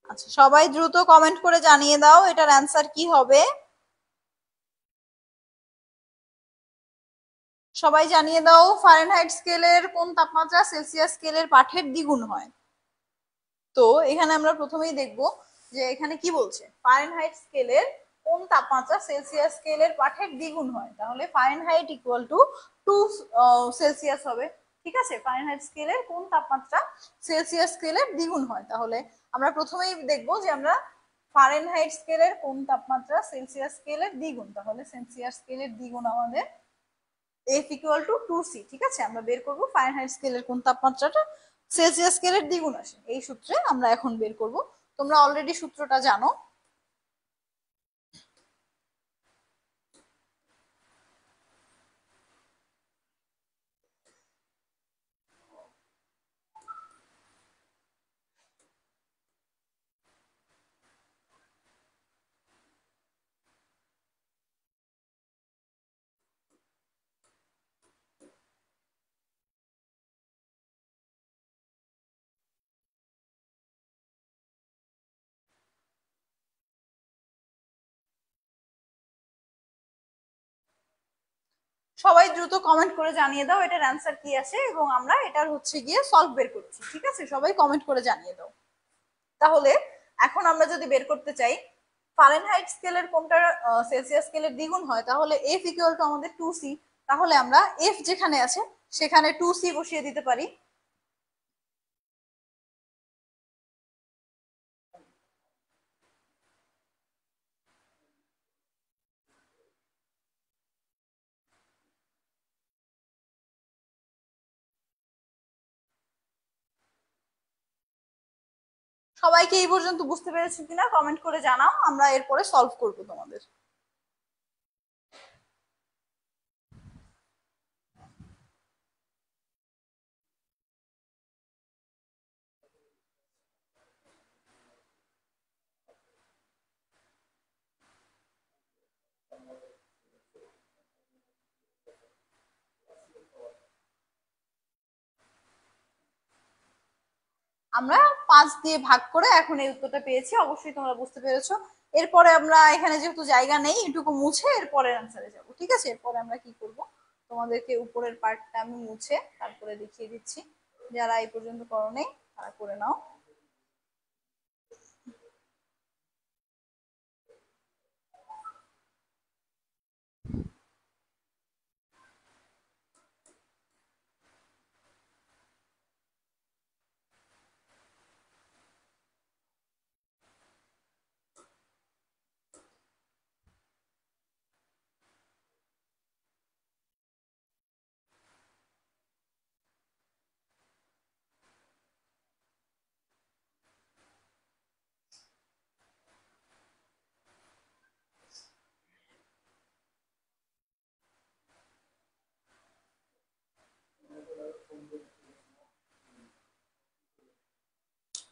আচ্ছা, সবাই দ্রুত কমেন্ট করে জানিয়ে দাও এটার অ্যান্সার কি হবে। সবাই জানিয়ে দাও ফারেনহাইট স্কেলের কোন তাপমাত্রা সেলসিয়াস স্কেলের পাঠের দ্বিগুণ হয়। তো এখানে আমরা প্রথমেই দেখব যে এখানে কি বলছে, ফারেনহাইট স্কেলের কোন তাপমাত্রা সেলসিয়াস স্কেলের পাঠের দ্বিগুণ হয়। তাহলে ফারেনহাইট ইকুয়াল টু 2 সেলসিয়াস হবে। ঠিক আছে, ফারেনহাইট স্কেলের কোন তাপমাত্রা সেলসিয়াস স্কেলের দ্বিগুণ হয়। তাহলে আমরা প্রথমেই দেখব যে আমরা ফারেনহাইট স্কেলের কোন তাপমাত্রা সেলসিয়াস স্কেলের দ্বিগুণ। তাহলে সেলসিয়াস স্কেলের দ্বিগুণ আমাদের F ইকুয়াল টু 2C। ঠিক আছে, আমরা বের করব ফারেনহাইট স্কেলের কোন তাপমাত্রাটা সেলসিয়াস স্কেলের দ্বিগুণ আসে। এই সূত্রে আমরা এখন বের করব। তোমরা অলরেডি সূত্রটা জানো। সবাই দ্রুত কমেন্ট করে জানিয়ে দাও এটার অ্যান্সার কি আসে এবং আমরা এটার হচ্ছে গিয়ে সলভ বের করছি। ঠিক আছে, সবাই কমেন্ট করে জানিয়ে দাও। তাহলে এখন আমরা যদি বের করতে চাই ফারেনহাইট স্কেলের কোনটা সেলসিয়াস স্কেলের দ্বিগুণ হয়, তাহলে F ইকুয়াল টু আমাদের 2C। তাহলে আমরা F যেখানে আছে সেখানে 2C বসিয়ে দিতে পারি। সবাইকে এই পর্যন্ত বুঝতে পেরেছো কিনা কমেন্ট করে জানাও, আমরা এরপরে সলভ করব তোমাদের। আমরা 5 দিয়ে ভাগ করে এখন এই উত্তরটা পেয়েছি, অবশ্যই তোমরা বুঝতে পেরেছো। এরপরে আমরা এখানে যেহেতু জায়গা নেই এটুকু মুছে এরপরের আনসারে যাব। ঠিক আছে, এরপরে আমরা কি করব, তোমাদেরকে উপরের পার্টটা আমি মুছে তারপরে দেখিয়ে দিচ্ছি। যারা এই পর্যন্ত করো নেই তারা করে নাও।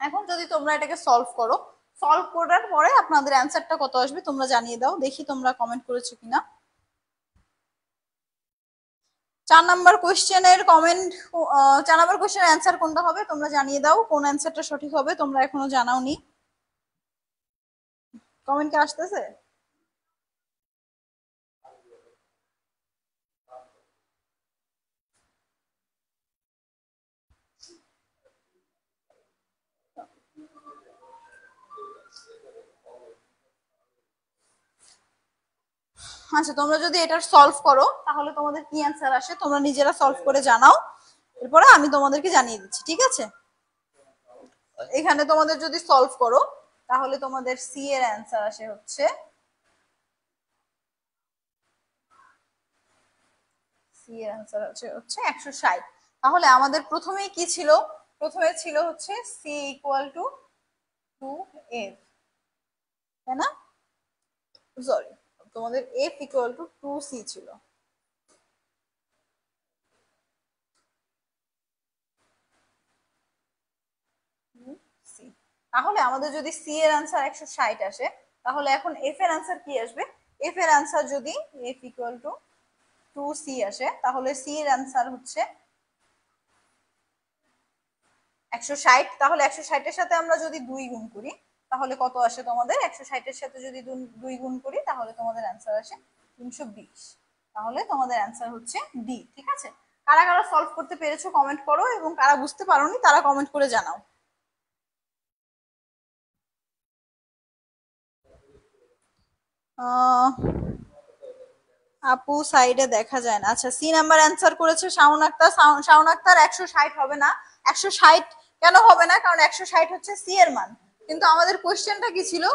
এখন যদি তোমরা এটাকে সলভ করো, সলভ করার পরে আপনাদের অ্যান্সারটা কত আসবে তোমরা জানিয়ে দাও, দেখি তোমরা কমেন্ট করেছো কিনা। 4 নাম্বার কোশ্চেনের কমেন্ট, 4 নাম্বার কোশ্চেনের অ্যান্সার কোনটা হবে তোমরা জানিয়ে দাও, কোন অ্যান্সারটা সঠিক হবে তোমরা এখনো জানাওনি। কমেন্ট কি আসতেছে? আচ্ছা, তোমরা যদি এটা সলভ করো তাহলে তোমাদের কি অ্যান্সার আসে তোমরা নিজেরা সলভ করে জানাও, এরপরে আমি তোমাদেরকে জানিয়ে দিচ্ছি, ঠিক আছে? এখানে তোমাদের যদি সলভ করো তাহলে তোমাদের সি এর অ্যান্সার আসে হচ্ছে, সি এর অ্যান্সার হচ্ছে 160। তাহলে আমাদের প্রথমেই কি ছিল? প্রথমে ছিল হচ্ছে সি ইকুয়াল টু 2f, তাই না? সরি, তোমাদের f ইকুয়াল টু 2c ছিল। তাহলে আমাদের যদি সি এর আনসার 160 আসে, তাহলে এখন এফ এর আনসার কি আসবে? এফ এর আনসার যদি এফ ইকুয়াল টু 2c আসে, তাহলে সি এর আনসার হচ্ছে 160। তাহলে 160 এর সাথে আমরা যদি 2 গুণ করি তাহলে কত আসে তোমাদের? 160 এর সাথে যদি 2 গুণ করি তাহলে তোমাদের অ্যান্সার আসে 320। তাহলে তোমাদের অ্যান্সার হচ্ছে ডি, ঠিক আছে? কারা কারা সলভ করতে পেরেছো কমেন্ট করো, এবং কারা বুঝতে পারোনি তারা কমেন্ট করে জানাও। আপু সাইডে দেখা যায় না। আচ্ছা, সি নাম্বার অ্যান্সার করেছে শাওন আক্তার। শাওন আক্তার 160 হবে না। 160 কেন হবে না? কারণ 160 হচ্ছে সি এর মান। কিন্তু আমাদের কোশ্চেনটা কি ছিল?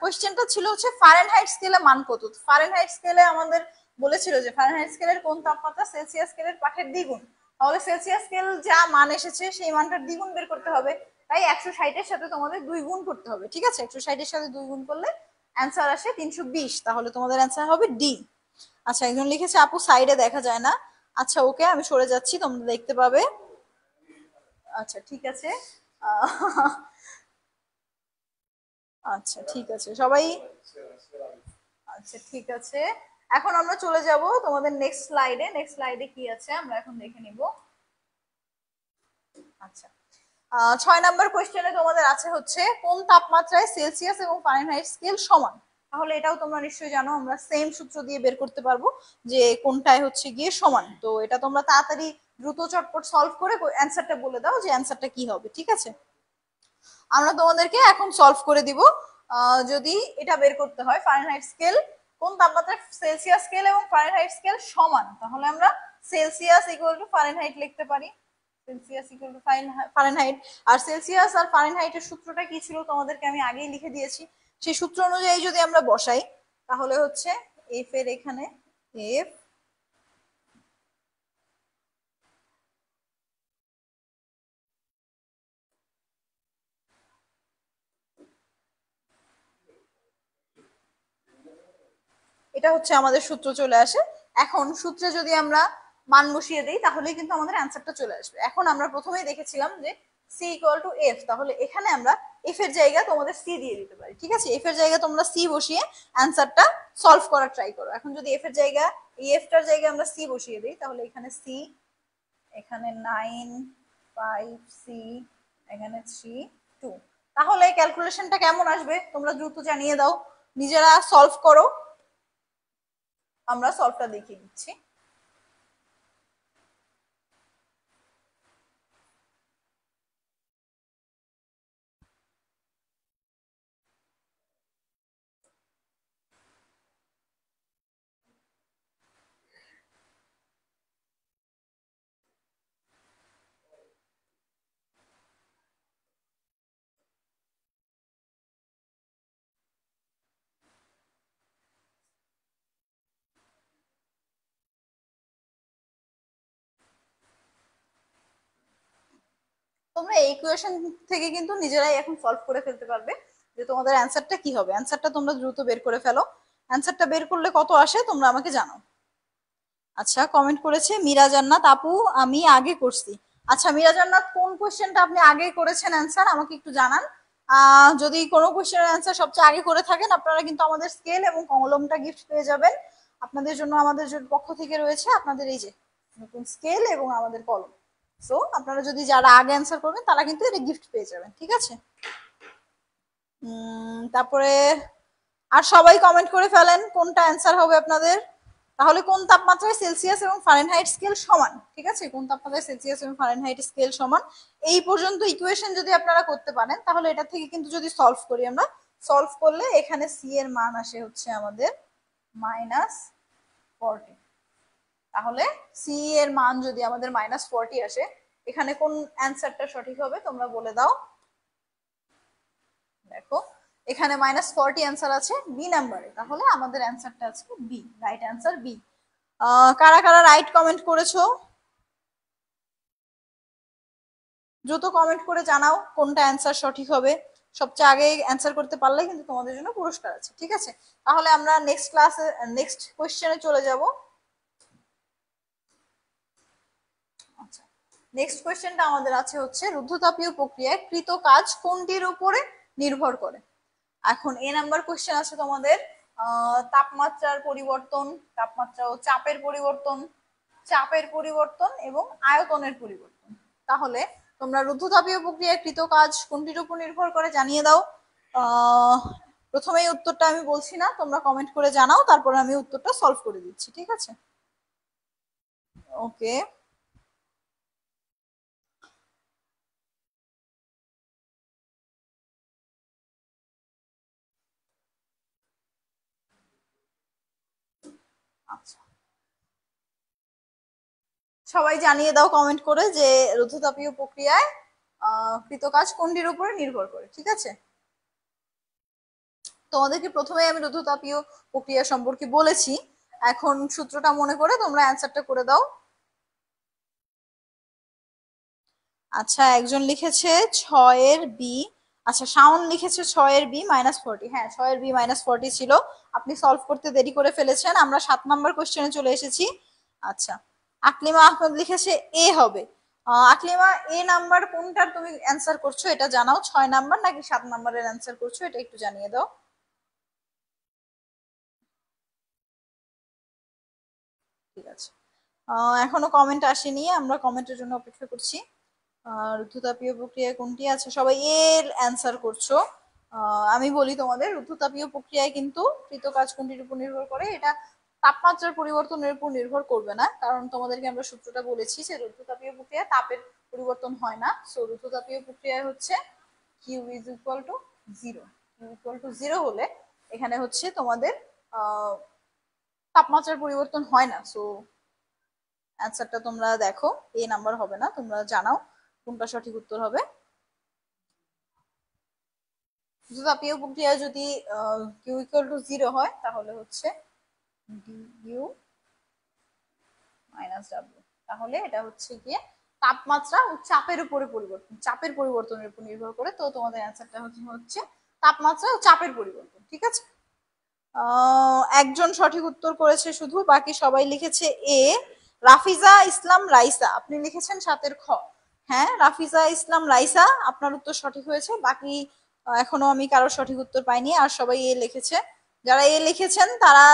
কোশ্চেনটা ছিল হচ্ছে ফারেনহাইট স্কেলে মান কত। ফারেনহাইট স্কেলে আমাদের বলেছিল যে ফারেনহাইট স্কেলের কোন তাপমাত্রা সেলসিয়াস স্কেলের পাঠের দ্বিগুণ। তাহলে সেলসিয়াস স্কেল যা মান এসেছে সেই মানটার দ্বিগুণ বের করতে হবে। তাই 160 এর সাথে তোমাদের 2 গুণ করতে হবে, ঠিক আছে? 160 এর সাথে 2 গুণ করলে অ্যান্সার আসে 320। তাহলে তোমাদের অ্যান্সার হবে ডি। আচ্ছা, একজন লিখেছে আপু সাইডে দেখা যায় না। আচ্ছা ওকে, আমি সরে যাচ্ছি, তোমরা দেখতে পাবে। আচ্ছা ঠিক আছে। আচ্ছা ঠিক আছে সবাই। আচ্ছা ঠিক আছে, এখন আমরা চলে যাব তোমাদের নেক্সট স্লাইডে। নেক্সট স্লাইডে কি আছে আমরা এখন দেখে নিব। আচ্ছা, 6 নাম্বার কোয়েশ্চেনে তোমাদের আছে হচ্ছে কোন তাপমাত্রায় সেলসিয়াস এবং ফারেনহাইট স্কেল সমান। তাহলে এটাও তোমরা নিশ্চয়ই জানো, আমরা সেম সূত্র দিয়ে বের করতে পারবো যে কোনটায় হচ্ছে গিয়ে সমান। তো এটা তোমরা তাড়াতাড়ি দ্রুত চটপট সলভ করে অ্যান্সারটা বলে দাও যে অ্যান্সারটা কি হবে, ঠিক আছে? আমরা তোমাদেরকে এখন সলভ করে দিব। যদি এটা বের করতে হয় ফারেনহাইট স্কেল কোন তাপমাত্রায় সেলসিয়াস স্কেল এবং ফারেনহাইট স্কেল সমান, তাহলে আমরা সেলসিয়াস ইকুয়াল টু ফারেনহাইট লিখতে পারি। Celsius equal to Fahrenheit. আর সেলসিয়াস আর ফারেনহাইটের সূত্রটা কি ছিল তোমাদেরকে আমি আগেই লিখে দিয়েছি। সেই সূত্র অনুযায়ী যদি আমরা বসাই তাহলে হচ্ছে এফ এর এখানে এফ এটা হচ্ছে আমাদের সূত্র চলে আসে। এখন সূত্রে যদি আমরা মান বসিয়ে দিই তাহলে কিন্তু আমাদের অ্যান্সারটা চলে আসবে। এখন আমরা প্রথমেই দেখেছিলাম যে সি ইকুয়াল টু এফ, তাহলে এখানে আমরা এফ এর জায়গায় তোমাদের সি দিয়ে দিতে পারি, ঠিক আছে? এফ এর জায়গায় তোমরা সি বসিয়ে অ্যান্সারটা সলভ করার ট্রাই করো। এখন যদি এফ এর জায়গায় এই এফটার জায়গায় আমরা সি বসিয়ে দিই তাহলে এখানে সি, এখানে 9 5 সি, এখানে 3 2। তাহলে ক্যালকুলেশনটা কেমন আসবে তোমরা দ্রুত জানিয়ে দাও, নিজেরা সলভ করো, আমরা সলভটা দেখিয়ে দিচ্ছি। তোমরা এই ইকুয়েশন থেকে কিন্তু নিজেরাই এখন সলভ করে ফেলতে পারবে যে তোমাদের অ্যান্সারটা কি হবে। অ্যান্সারটা তোমরা দ্রুত বের করে ফেলো। অ্যান্সারটা বের করলে কত আসে তোমরা আমাকে জানাও। আচ্ছা, কমেন্ট করেছে মীরা জান্নাত আপু আমি আগে করছি। আচ্ছা মিরাজ জান্নাত, কোন কোশ্চেনটা আপনি আগে করেছেন অ্যান্সার আমাকে একটু জানান। যদি কোনো কোশ্চেনের অ্যান্সার সবচেয়ে আগে করে থাকেন আপনারা কিন্তু আমাদের স্কেল এবং কলমটা গিফট পেয়ে যাবেন। আপনাদের জন্য আমাদের পক্ষ থেকে রয়েছে আপনাদের এই যে নতুন স্কেল এবং আমাদের কলম। সো আপনারা যদি যারা আগে অ্যান্সার করবেন তারা কিন্তু এটা গিফট পেয়ে যাবেন, ঠিক আছে। তারপরে আর সবাই কমেন্ট করে ফেলেন কোনটা অ্যান্সার হবে আপনাদের। তাহলে কোন তাপমাত্রায় সেলসিয়াস এবং ফারেনহাইট স্কেল সমান, ঠিক আছে, কোন তাপমাত্রায় সেলসিয়াস এবং ফারেনহাইট স্কেল সমান এই পর্যন্ত ইকুয়েশন যদি আপনারা করতে পারেন তাহলে এটা থেকে কিন্তু যদি সলভ করি আমরা, সলভ করলে এখানে সি এর মান আসে হচ্ছে আমাদের -40। তাহলে সি এর মান যদি আমাদের -40 আসে, এখানে কোন অ্যান্সারটা সঠিক হবে তোমরা বলে দাও। দেখো এখানে -40 অ্যান্সার আছে বি নাম্বারে, তাহলে আমাদের অ্যান্সারটা আছে বি, রাইট অ্যান্সার বি। কারা কারা রাইট কমেন্ট করেছো দ্রুত কমেন্ট করে জানাও কোনটা অ্যান্সার সঠিক হবে। সবচেয়ে আগে অ্যান্সার করতে পারলে কিন্তু তোমাদের জন্য পুরস্কার আছে, ঠিক আছে। তাহলে আমরা নেক্সট ক্লাসে নেক্সট কোশ্চেনে চলে যাব। আচ্ছা, নেক্সট কোশ্চেনটা আমাদের আছে হচ্ছে রুদ্ধতাপীয় প্রক্রিয়ায় কৃত কাজ কোনটির উপরে নির্ভর করে। এখন এ নাম্বার কোশ্চেন আছে তোমাদের তাপমাত্রার পরিবর্তন, তাপমাত্রা ও চাপের পরিবর্তন, চাপের পরিবর্তন এবং আয়তনের পরিবর্তন। তাহলে তোমরা রুদ্ধতাপীয় প্রক্রিয়ায় কৃত কাজ কোনটির উপর নির্ভর করে জানিয়ে দাও। প্রথমেই উত্তরটা আমি বলছি না, তোমরা কমেন্ট করে জানাও, তারপরে আমি উত্তরটা সলভ করে দিচ্ছি, ঠিক আছে। ওকে, আচ্ছা সবাই জানিয়ে দাও কমেন্ট করে যে রুদ্ধতাপীয় প্রক্রিয়ায় কৃত কাজ কোনটির উপরে নির্ভর করে, ঠিক আছে। তোমাদেরকে প্রথমে আমি রুদ্ধতাপীয় প্রক্রিয়া সম্পর্কে বলেছি, এখন সূত্রটা মনে করে তোমরা অ্যান্সারটা করে দাও। আচ্ছা একজন লিখেছে 6 এর বি, আচ্ছা শাওন লিখেছে 6 এর বি -40, হ্যাঁ 6 এর বি -40 ছিল, আপনি সলভ করতে দেরি করে ফেলেছেন। আমরা 7 নাম্বার কোশ্চেনে চলে এসেছি। আচ্ছা আকলিমা আহমেদ লিখেছে এ হবে। আকলিমা এ নাম্বার কোনটার তুমি অ্যান্সার করছো এটা জানাও, 6 নাম্বার নাকি 7 নাম্বারের অ্যান্সার করছো এটা একটু জানিয়ে দাও। ঠিক আছে, এখনো কমেন্ট আসেনি, আমরা কমেন্টের জন্য অপেক্ষা করছি। রুদ্ধতাপীয় প্রক্রিয়া কোনটি আছে, সবাই এর অ্যান্সার করছো। আমি বলি তোমাদের রুদ্ধতাপীয় প্রক্রিয়ায় কিন্তু কৃত কাজ কোনটির উপর নির্ভর করে, এটা তাপমাত্রার পরিবর্তনের উপর নির্ভর করবে না, কারণ তোমাদেরকে আমরা সূত্রটা বলেছি যে রুদ্ধতাপীয় প্রক্রিয়া তাপের পরিবর্তন হয় না। সো রুদ্ধতাপীয় প্রক্রিয়া হচ্ছে Q is equal to zero, Q equal to zero হলে এখানে হচ্ছে তোমাদের তাপমাত্রার পরিবর্তন হয় না। সো অ্যান্সারটা তোমরা দেখো, এ নাম্বার হবে না, তোমরা জানাও কোনটা সঠিক উত্তর হবে। তাপীয় প্রক্রিয়া যদি কিউ ইকুয়াল টু জিরো হয় তাহলে হচ্ছে ডিইউ মাইনাস ডাব্লিউ, তাহলে এটা হচ্ছে গিয়ে তাপমাত্রা ও চাপের উপরে পরিবর্তন, চাপের পরিবর্তনের উপর নির্ভর করে। তো তোমাদের অ্যান্সারটা হচ্ছে তাপমাত্রা ও চাপের পরিবর্তন, ঠিক আছে। একজন সঠিক উত্তর করেছে শুধু, বাকি সবাই লিখেছে এ। রাফিজা ইসলাম রাইসা আপনি লিখেছেন 7 এর খ। হ্যাঁ রাফিজা ইসলাম রাইসা আপনার উত্তর সঠিক হয়েছে, বাকি এখনো আমি কারোর সঠিক উত্তর পাইনি, আর সবাই এ লিখেছে। যারা এ লিখেছেন তারা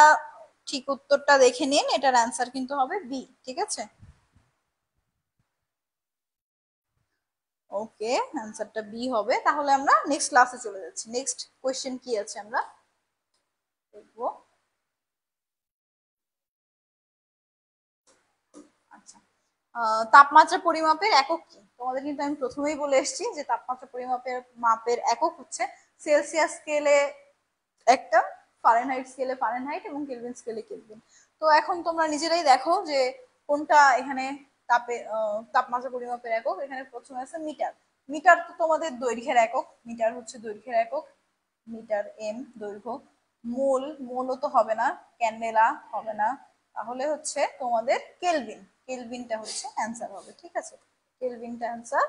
ঠিক উত্তরটা দেখে নিন, এটার অ্যান্সার কিন্তু হবে বি, ঠিক আছে। ওকে অ্যান্সারটা বি হবে। তাহলে আমরা নেক্সট ক্লাসে চলে যাচ্ছি, নেক্সট কোয়েশ্চেন কি আছে আমরা দেখবো। আচ্ছা তাপমাত্রা পরিমাপের একক কি, তোমাদের কিন্তু আমি প্রথমেই বলে এসেছি যে তাপমাত্রা পরিমাপের মাপের একক হচ্ছে সেলসিয়াস স্কেলে একটা, ফারেনহাইট স্কেলে ফারেনহাইট এবং কেলভিন স্কেলে কেলভিন। তো এখন তোমরা নিজেরাই দেখো যে কোনটা এখানে তাপমাত্রা পরিমাপের একক। এখানে প্রথমে আছে মিটার, মিটার তো তোমাদের দৈর্ঘ্যের একক, মিটার হচ্ছে দৈর্ঘ্যের একক, মিটার এম দৈর্ঘ্য। মোল, মোলও তো হবে না, ক্যান্ডেলা হবে না, তাহলে হচ্ছে তোমাদের কেলভিন, কেলভিনটা হচ্ছে অ্যান্সার হবে, ঠিক আছে, কেলভিনটা অ্যান্সার।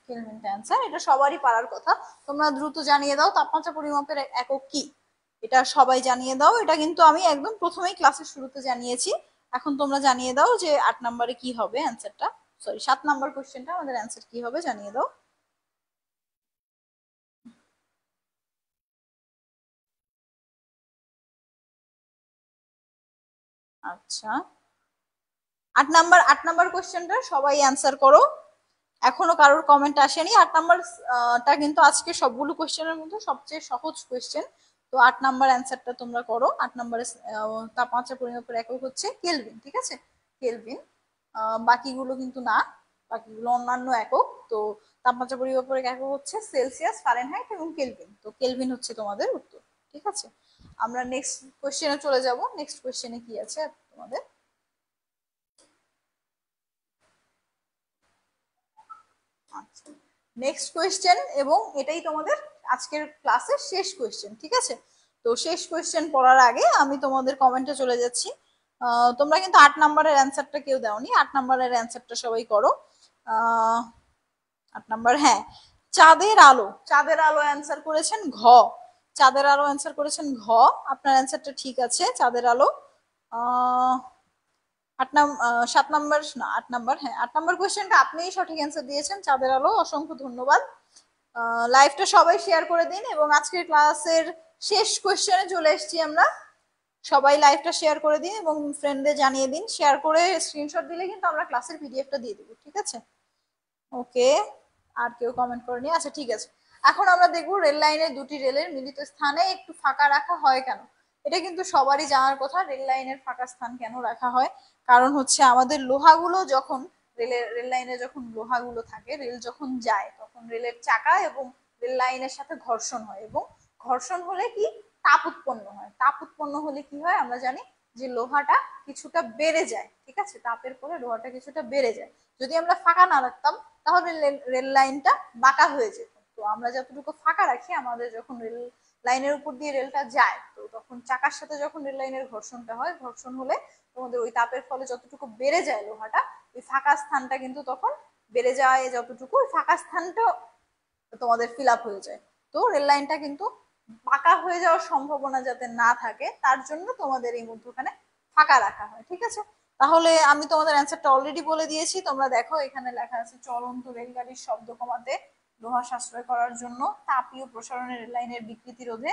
কেলভিনটা অ্যান্সার, এটা সবারই পারার কথা। তোমরা দ্রুত জানিয়ে দাও তাপমাত্রা পরিমাপের একক কি, এটা সবাই জানিয়ে দাও। এটা কিন্তু আমি একদম প্রথমেই ক্লাসের শুরুতে জানিয়েছি। এখন তোমরা জানিয়ে দাও যে 8 নম্বরে কি হবে অ্যান্সারটা, সরি 7 নম্বর কোশ্চেনটা আমাদের অ্যান্সার কি হবে জানিয়ে দাও। আচ্ছা 8 নাম্বার কোশ্চেনটা সবাই অ্যান্সার করো। এখনো কারোর কমেন্ট আসেনি। 8 নাম্বারটা কিন্তু আজকে সবগুলো কোশ্চেনের মধ্যে সবচেয়ে সহজ কোশ্চেন। তো 8 নাম্বার অ্যান্সারটা তোমরা করো। 8 নম্বরে তাপমাত্রা পরিমাপের একক হচ্ছে কেলভিন, ঠিক আছে, কেলভিন। বাকিগুলো কিন্তু না, বাকিগুলো অন্যান্য একক। তো তাপমাত্রা পরিমাপের একক হচ্ছে সেলসিয়াস, ফারেনহাইট এবং কেলভিন। তো কেলভিন হচ্ছে তোমাদের উত্তর, ঠিক আছে। আমরা নেক্সট কোশ্চেনে চলে যাব। নেক্সট কোশ্চেনে কি আছে তোমাদের? আচ্ছা নেক্সট কোয়েশ্চেন, এবং এটাই তোমাদের আজকের ক্লাসের শেষ কোয়েশ্চেন, ঠিক আছে। তো শেষ কোয়েশ্চেন পড়ার আগে আমি তোমাদের কমেন্টে চলে যাচ্ছি। তোমরা কিন্তু 8 নাম্বারের অ্যান্সারটা কেউ দাওনি, 8 নাম্বারের অ্যান্সারটা সবাই করো। 8 নাম্বার, হ্যাঁ, চাঁদের আলো, চাঁদের আলো অ্যান্সার করেছেন ঘ। চাঁদের আলো অ্যান্সার করেছেন ঘ, আপনার অ্যান্সারটা ঠিক আছে, চাঁদের আলো। আহ 7 নাম্বার না 8 নাম্বার, হ্যাঁ 8 নাম্বার কোয়েশ্চেনটা আপনিই সঠিক অ্যান্সার দিয়েছেন, চাঁদের আলো, অসংখ্য ধন্যবাদ। লাইভটা সবাই শেয়ার করে দিন, এবং আজকের ক্লাসের শেষ কোয়েশ্চেনে চলে এসেছি আমরা। সবাই লাইভটা শেয়ার করে দিন এবং ফ্রেন্ডদের জানিয়ে দিন, শেয়ার করে স্ক্রিনশট দিলে কিন্তু আমরা ক্লাসের পিডিএফটা দিয়ে দেবো, ঠিক আছে। ওকে, আর কেউ কমেন্ট করেনি, আচ্ছা ঠিক আছে। এখন আমরা দেখবো রেল লাইনের দুটি রেলের মিলিত স্থানে একটু ফাঁকা রাখা হয় কেন। এটা কিন্তু সবারই জানার কথা, রেল লাইনের ফাঁকা স্থান কেন রাখা হয়। কারণ হচ্ছে আমাদের লোহাগুলো যখন রেল লাইনে যখন লোহাগুলো থাকে, রেল যখন যায় তখন রেলের চাকা এবং রেল লাইনের সাথে ঘর্ষণ হয়, এবং ঘর্ষণ হলে কি তাপ উৎপন্ন হয়। তাপ উৎপন্ন হলে কি হয় আমরা জানি যে লোহাটা কিছুটা বেড়ে যায়, ঠিক আছে, তাপের ফলে লোহাটা কিছুটা বেড়ে যায়। যদি আমরা ফাঁকা না রাখতাম তাহলে রেল লাইনটা বাঁকা হয়ে যেত। তো আমরা যতটুকু ফাঁকা রাখি, আমাদের যখন রেল লাইনের উপর দিয়ে রেলটা যায়, তো তখন চাকার সাথে যখন রেল লাইনের ঘর্ষণটা হয়, ঘর্ষণ হলে তোমাদের ওই তাপের ফলে যতটুকু বেড়ে যায় লোহাটা, ওই ফাঁকা স্থানটা কিন্তু তখন বেড়ে যায় যতটুকু, ওই ফাঁকা স্থানটা তোমাদের ফিল আপ হয়ে যায়। তো রেল লাইনটা কিন্তু বাঁকা হয়ে যাওয়ার সম্ভাবনা যাতে না থাকে, তার জন্য তোমাদের এই মধ্যখানে ফাঁকা রাখা হয়, ঠিক আছে। তাহলে আমি তোমাদের অ্যান্সারটা অলরেডি বলে দিয়েছি, তোমরা দেখো এখানে লেখা আছে চলন্ত রেলগাড়ির শব্দ কমাতে, লোহা সাশ্রয় করার জন্য, তাপীয় প্রসারণের রেল লাইনের বিকৃতি রোধে,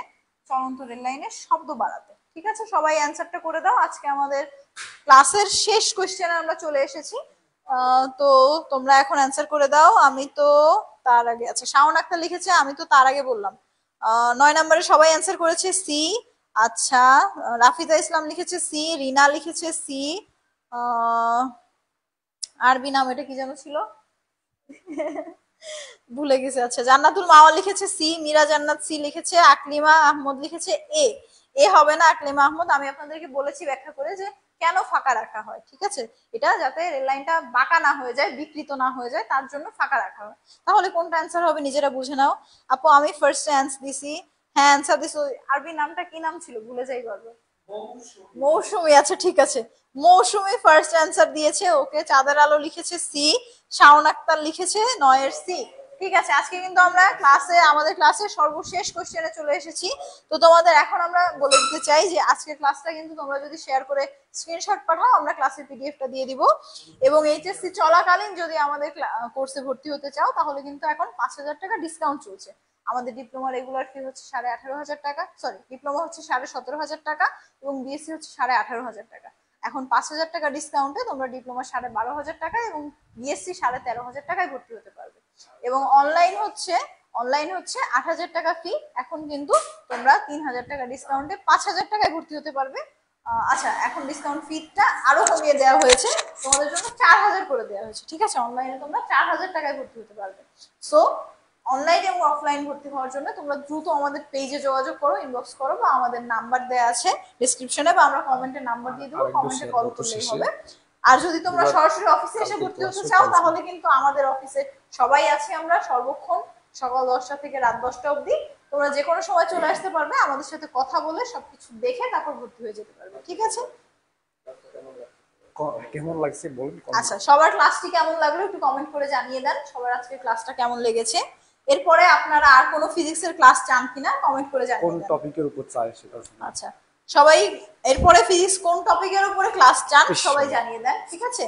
চলন্ত রেল লাইনের শব্দ বাড়াতে, ঠিক আছে। সবাই অ্যান্সারটা করে দাও। আজকে আমাদের ক্লাসের শেষ কোয়েশ্চেনে আমরা চলে এসেছি। তো তোমরা এখন অ্যান্সার করে দাও। আমি তো তার আগে, আচ্ছা শাওন আক্তার লিখেছে, আমি তো তার আগে বললাম। 9 নম্বরে সবাই অ্যান্সার করেছে সি। আচ্ছা রাফিদা ইসলাম লিখেছে সি, রিনা লিখেছে সি, আরবি নাম এটা কি যেন ছিল, ভুলে গেছে। আচ্ছা জান্নাতুল মাওয়া লিখেছে সি, মীরা জান্নাত সি লিখেছে, আকলিমা আহমদ লিখেছে এ। এ হবে না আকলিমা আহমদ, আমি আপনাদেরকে বলেছি ব্যাখ্যা করে যে কেন ফাঁকা রাখা হয়, ঠিক আছে। এটা যাতে রেল লাইনটা বাঁকা না হয়ে যায়, বিকৃত না হয়ে যায়, তার জন্য ফাঁকা রাখা হয়। তাহলে কোনটা অ্যান্সার হবে নিজেরা বুঝে নাও। আপু আমি ফার্স্ট অ্যান্সার দিছি, হ্যাঁ অ্যান্সার দিছি। আরবি নামটা কি নাম ছিল ভুলে যাই বারবার। মৌসুমী, আচ্ছা ঠিক আছে, মৌসুমী ফার্স্ট অ্যান্সার দিয়েছে। ওকে, চাঁদের আলো লিখেছে সি, শাওন আক্তার লিখেছে 9 এর সি। ঠিক আছে, আজকে কিন্তু আমরা আমাদের ক্লাসে সর্বশেষ কোশ্চেনে চলে এসেছি। তো তোমাদের এখন আমরা বলে দিতে চাই যে আজকের ক্লাসটা কিন্তু তোমরা যদি শেয়ার করে স্ক্রিনশট পাঠাও, আমরা ক্লাসের পিডিএফটা দিয়ে দিব। এবং এইচএসসি চলাকালীন যদি আমাদের কোর্সে ভর্তি হতে চাও, তাহলে কিন্তু এখন 5,000 টাকা ডিসকাউন্ট চলছে। আমাদের ডিপ্লোমা রেগুলার ফি হচ্ছে 18,500 টাকা, সরি ডিপ্লোমা হচ্ছে 17,500 টাকা, এবং বিএসসি হচ্ছে 18,500 টাকা। এখন 5,000 টাকা ডিসকাউন্টে তোমরা ডিপ্লোমা 12,500 টাকা এবং বিএসসি 13,500 টাকায় ভর্তি হতে পারবে। এবং অনলাইন হচ্ছে 8,000 টাকা ফি, এখন কিন্তু তোমরা 3,000 টাকা ডিসকাউন্টে 5,000 টাকায় ভর্তি হতে পারবে। আচ্ছা এখন ডিসকাউন্ট ফিটা আরো কমিয়ে দেওয়া হয়েছে, তোমাদের জন্য 4,000 করে দেওয়া হয়েছে, ঠিক আছে। অনলাইনে তোমরা 4,000 টাকায় ভর্তি হতে পারবে। সো অনলাইন এবং অফলাইন ভর্তি হওয়ার জন্য তোমরা দ্রুত আমাদের পেজে যোগাযোগ করো, ইনবক্স করো, বা আমাদের নাম্বার দেওয়া আছে ডিসক্রিপশনে, বা আমরা কমেন্টে নাম্বার দিয়ে দেবো, কমেন্টে কল করলেই হবে। আর যদি তোমরা সরাসরি অফিসে এসে ভর্তি হতে চাও, তাহলে কিন্তু আমাদের অফিসে সবাই আছি আমরা সর্বক্ষণ, সকাল 10টা থেকে রাত 10টা অবধি। তোমরা যে কোনো সময় চলে আসতে পারবে, আমাদের সাথে কথা বলে সবকিছু দেখে তারপর ভর্তি হয়ে যেতে পারবে, ঠিক আছে। কেমন লাগছে বলুন। আচ্ছা, সবার ক্লাসটি কেমন লাগলো একটু কমেন্ট করে জানিয়ে দেন, সবার আজকে ক্লাসটা কেমন লেগেছে। এরপরে আপনারা আর কোনো ফিজিক্সের ক্লাস চান কিনা কমেন্ট করে কোন জানিয়ে দেন। টপিকের উপর চাই সেটা। আচ্ছা, সবাই এরপরে ফিজিক্স কোন টপিকের উপরে ক্লাস চান সবাই জানিয়ে দেন, ঠিক আছে।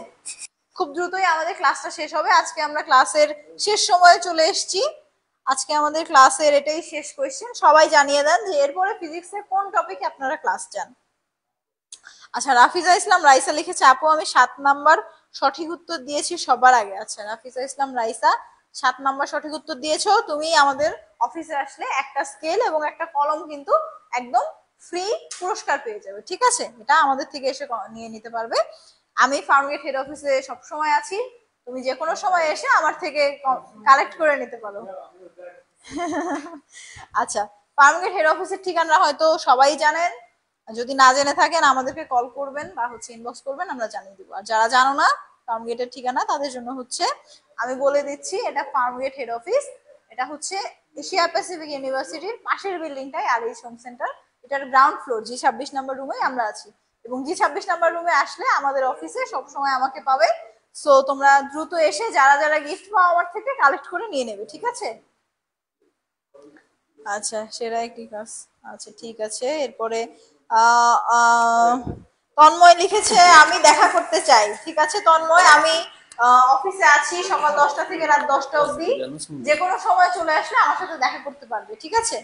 খুব দ্রুতই আমাদের ক্লাসটা শেষ হবে। আজকে আমরা ক্লাসের শেষ সময়ে চলে এসেছি। আজকে আমাদের ক্লাসের এটাই শেষ কোয়েশ্চেন। সবাই জানিয়ে দেন যে এরপরে ফিজিক্সের কোন টপিকে আপনারা ক্লাস চান। আচ্ছা, রাফিজা ইসলাম রাইসা লিখেছে, আপু আমি 7 নাম্বার সঠিক উত্তর দিয়েছি সবার আগে। আচ্ছা, রাফিজা ইসলাম রাইসা 7 নাম্বার সঠিক উত্তর দিয়েছো। তুমি আমাদের অফিসে আসলে একটা স্কেল এবং একটা কলম কিন্তু একদম ফ্রি পুরস্কার পেয়ে যাবে, ঠিক আছে। এটা আমাদের থেকে এসে নিয়ে নিতে পারবে। আমি ফার্মগেট হেড অফিসে সবসময় আছি, তুমি যে কোনো সময় এসে আমার থেকে কালেক্ট করে নিতে পারো। আচ্ছা, ফার্মগেট হেড অফিসের ঠিকানা হয়তো সবাই জানেন, যদি না জেনে থাকেন আমাদেরকে কল করবেন বা ইনবক্স করবেন, আমরা জানিয়ে দিব। আর যারা জানো না ফার্মগেটের ঠিকানা তাদের জন্য আমি বলে দিচ্ছি, এটা ফার্মগেট হেড অফিস। এটা এশিয়া প্যাসিফিক ইউনিভার্সিটির পাশের বিল্ডিংটাই আরএইচ হোম সেন্টার। এটার গ্রাউন্ড ফ্লোর G26 নাম্বার রুমে আমরা আছি, এবং G26 নাম্বার রুমে আসলে আমাদের অফিসে সবসময় আমাকে পাবে। সো তোমরা দ্রুত এসে যারা যারা গিফট পাও আমার থেকে কালেক্ট করে নিয়ে নেবে, ঠিক আছে। আচ্ছা, সেরা একটি কাজ। আচ্ছা, ঠিক আছে। এরপরে তন্ময় লিখেছে, আমি দেখা করতে চাই। ঠিক আছে তন্ময়, আমি অফিসে আছি সকাল 10টা থেকে রাত 10টা অবধি, যে কোনো সময় চলে আসলে আমার সাথে দেখা করতে পারবে, ঠিক আছে।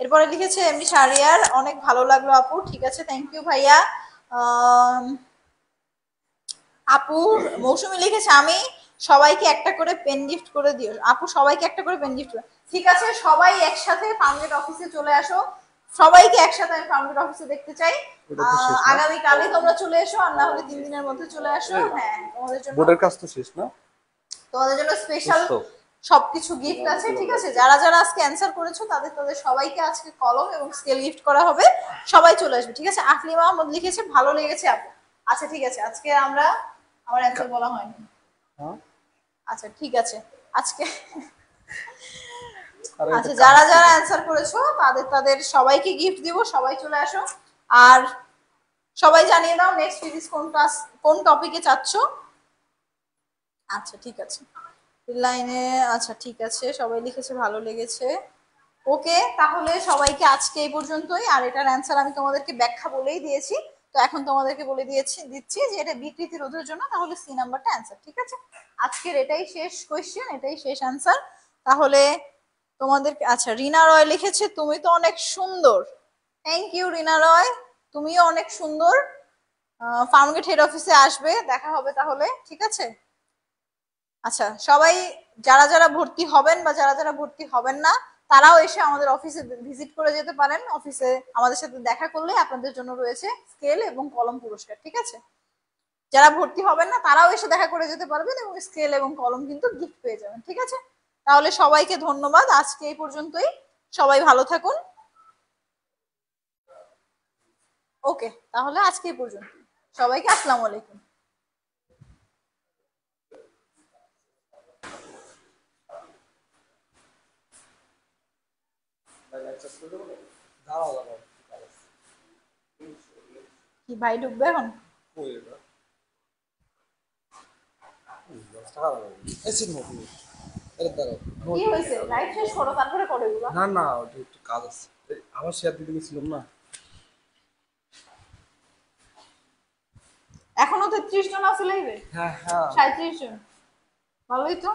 এরপরে লিখেছে এমনি শারিয়ার, অনেক ভালো লাগলো আপু। ঠিক আছে, থ্যাংক ইউ ভাইয়া। আপু মৌসুমী লিখেছে, আমি সবাইকে একটা করে পেন গিফট করে দিও। আপু সবাইকে একটা করে পেন গিফট, ঠিক আছে। সবাই একসাথে ফার্মগেট অফিসে চলে আসো, সবাইকে একসাথে আমি ফার্মগেট অফিসে দেখতে চাই। আগামী কালই তোমরা চলে এসো, আর না হলে 3 দিনের মধ্যে চলে আসো। হ্যাঁ, তোমাদের জন্য বোর্ডের কাজ তো শেষ না, তোমাদের জন্য স্পেশাল সবকিছু গিফট আছে, ঠিক আছে। যারা যারা আজকে অ্যানসার করেছো তাদের তাদের সবাইকে আজকে কলম এবং স্কেল গিফট করা হবে। সবাই চলে আসবে, ঠিক আছে। আকলিমা আহমদ লিখেছে, ভালো লেগেছে আপু। আচ্ছা, ঠিক আছে, আজকে আমার অ্যানসার বলা হয়নি। আচ্ছা, ঠিক আছে, আজকে আচ্ছা, যারা যারা অ্যানসার করেছো তাদের তাদের সবাইকে গিফট দিব। সবাই চলে আসো, আর সবাই জানিয়ে দাও নেক্সট ফিজিক্স কোন টপিকে চাচ্ছ। আচ্ছা, ঠিক আছে, লাইনে। আচ্ছা, ঠিক আছে, সবাই লিখেছে ভালো লেগেছে। ওকে, তাহলে সবাইকে আজকে এই পর্যন্তই। আর এটার অ্যান্সার আমি তোমাদেরকে ব্যাখ্যা বলেই দিয়েছি, তো এখন তোমাদেরকে বলে দিচ্ছি যে এটা বিকৃতি রোধের জন্য, তাহলে সি নাম্বারটা অ্যান্সার, ঠিক আছে। আজকের এটাই শেষ কোয়েশ্চেন, এটাই শেষ অ্যান্সার। তাহলে তোমাদেরকে, আচ্ছা, রিনা রয় লিখেছে, তুমি তো অনেক সুন্দর। থ্যাংক ইউ রিনা রয়, তুমিও অনেক সুন্দর। ফার্মগেট হেড অফিসে আসবে, দেখা হবে তাহলে, ঠিক আছে। আচ্ছা, সবাই যারা যারা ভর্তি হবেন বা যারা যারা ভর্তি হবেন না তারাও এসে আমাদের অফিসে ভিজিট করে যেতে পারেন। অফিসে আমাদের সাথে দেখা করলে আপনাদের জন্য রয়েছে স্কেল এবং কলম পুরস্কার, ঠিক আছে। যারা ভর্তি হবেন না তারাও এসে দেখা করে যেতে পারবেন, এবং স্কেল এবং কলম কিন্তু গিফট পেয়ে যাবেন, ঠিক আছে। তাহলে সবাইকে ধন্যবাদ, আজকে এই পর্যন্তই। সবাই ভালো থাকুন। ওকে, তাহলে আজকে এই পর্যন্ত। সবাইকে আসসালামু আলাইকুম। কি ভাই ঢুকবে এখন? কি হয়েছে? লাইভ শেষ করো, তারপরে করো এগুলো। না না, ওটা একটু কাজ আছে, আবার শেয়ার দিতে গেছিলাম না। এখনো 33 জন আছে লাইভে। হ্যাঁ হ্যাঁ, 37 জন, ভালোই তো।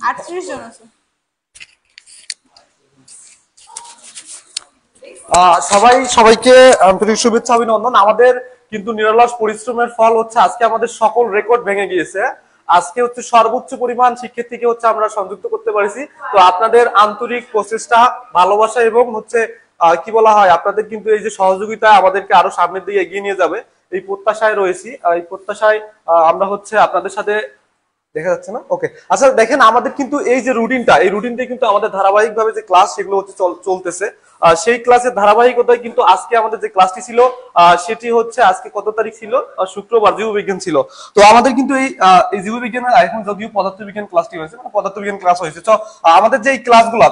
38 জন আছে। সবাইকে আন্তরিক শুভেচ্ছা অভিনন্দন। আমাদের কিন্তু নিরলস পরিশ্রমের ফল আজকে আমাদের সকল রেকর্ড ভেঙে গিয়েছে। আজকে সর্বোচ্চ পরিমাণ শিক্ষার্থীকে আমরা সংযুক্ত করতে পারছি। তো আপনাদের আন্তরিক প্রচেষ্টা, ভালোবাসা এবং কি বলা হয়, আপনাদের কিন্তু এই যে সহযোগিতা আমাদেরকে আরো সামনের দিকে এগিয়ে নিয়ে যাবে, এই প্রত্যাশায় রয়েছি। এই প্রত্যাশায় আমরা আপনাদের সাথে দেখা যাচ্ছে না। ওকে, আচ্ছা, দেখেন আমাদের কিন্তু এই যে রুটিনটা, এই রুটিনটা কিন্তু আমাদের ধারাবাহিকভাবে যে ক্লাস সেগুলো চলতেছে। সেই ক্লাসের ধারাবাহিকতায় কিন্তু আজকে আমাদের যে ক্লাসটি ছিল সেটি হচ্ছে আজকে কত তারিখ ছিল, শুক্রবার, জীববিজ্ঞান ছিল। তো আমাদের কিন্তু এই জীববিজ্ঞানের এখন যদিও পদার্থবিজ্ঞান ক্লাসটি হয়েছে, মানে পদার্থবিজ্ঞান ক্লাস হয়েছে। তো আমাদের যে এই ক্লাসগুলো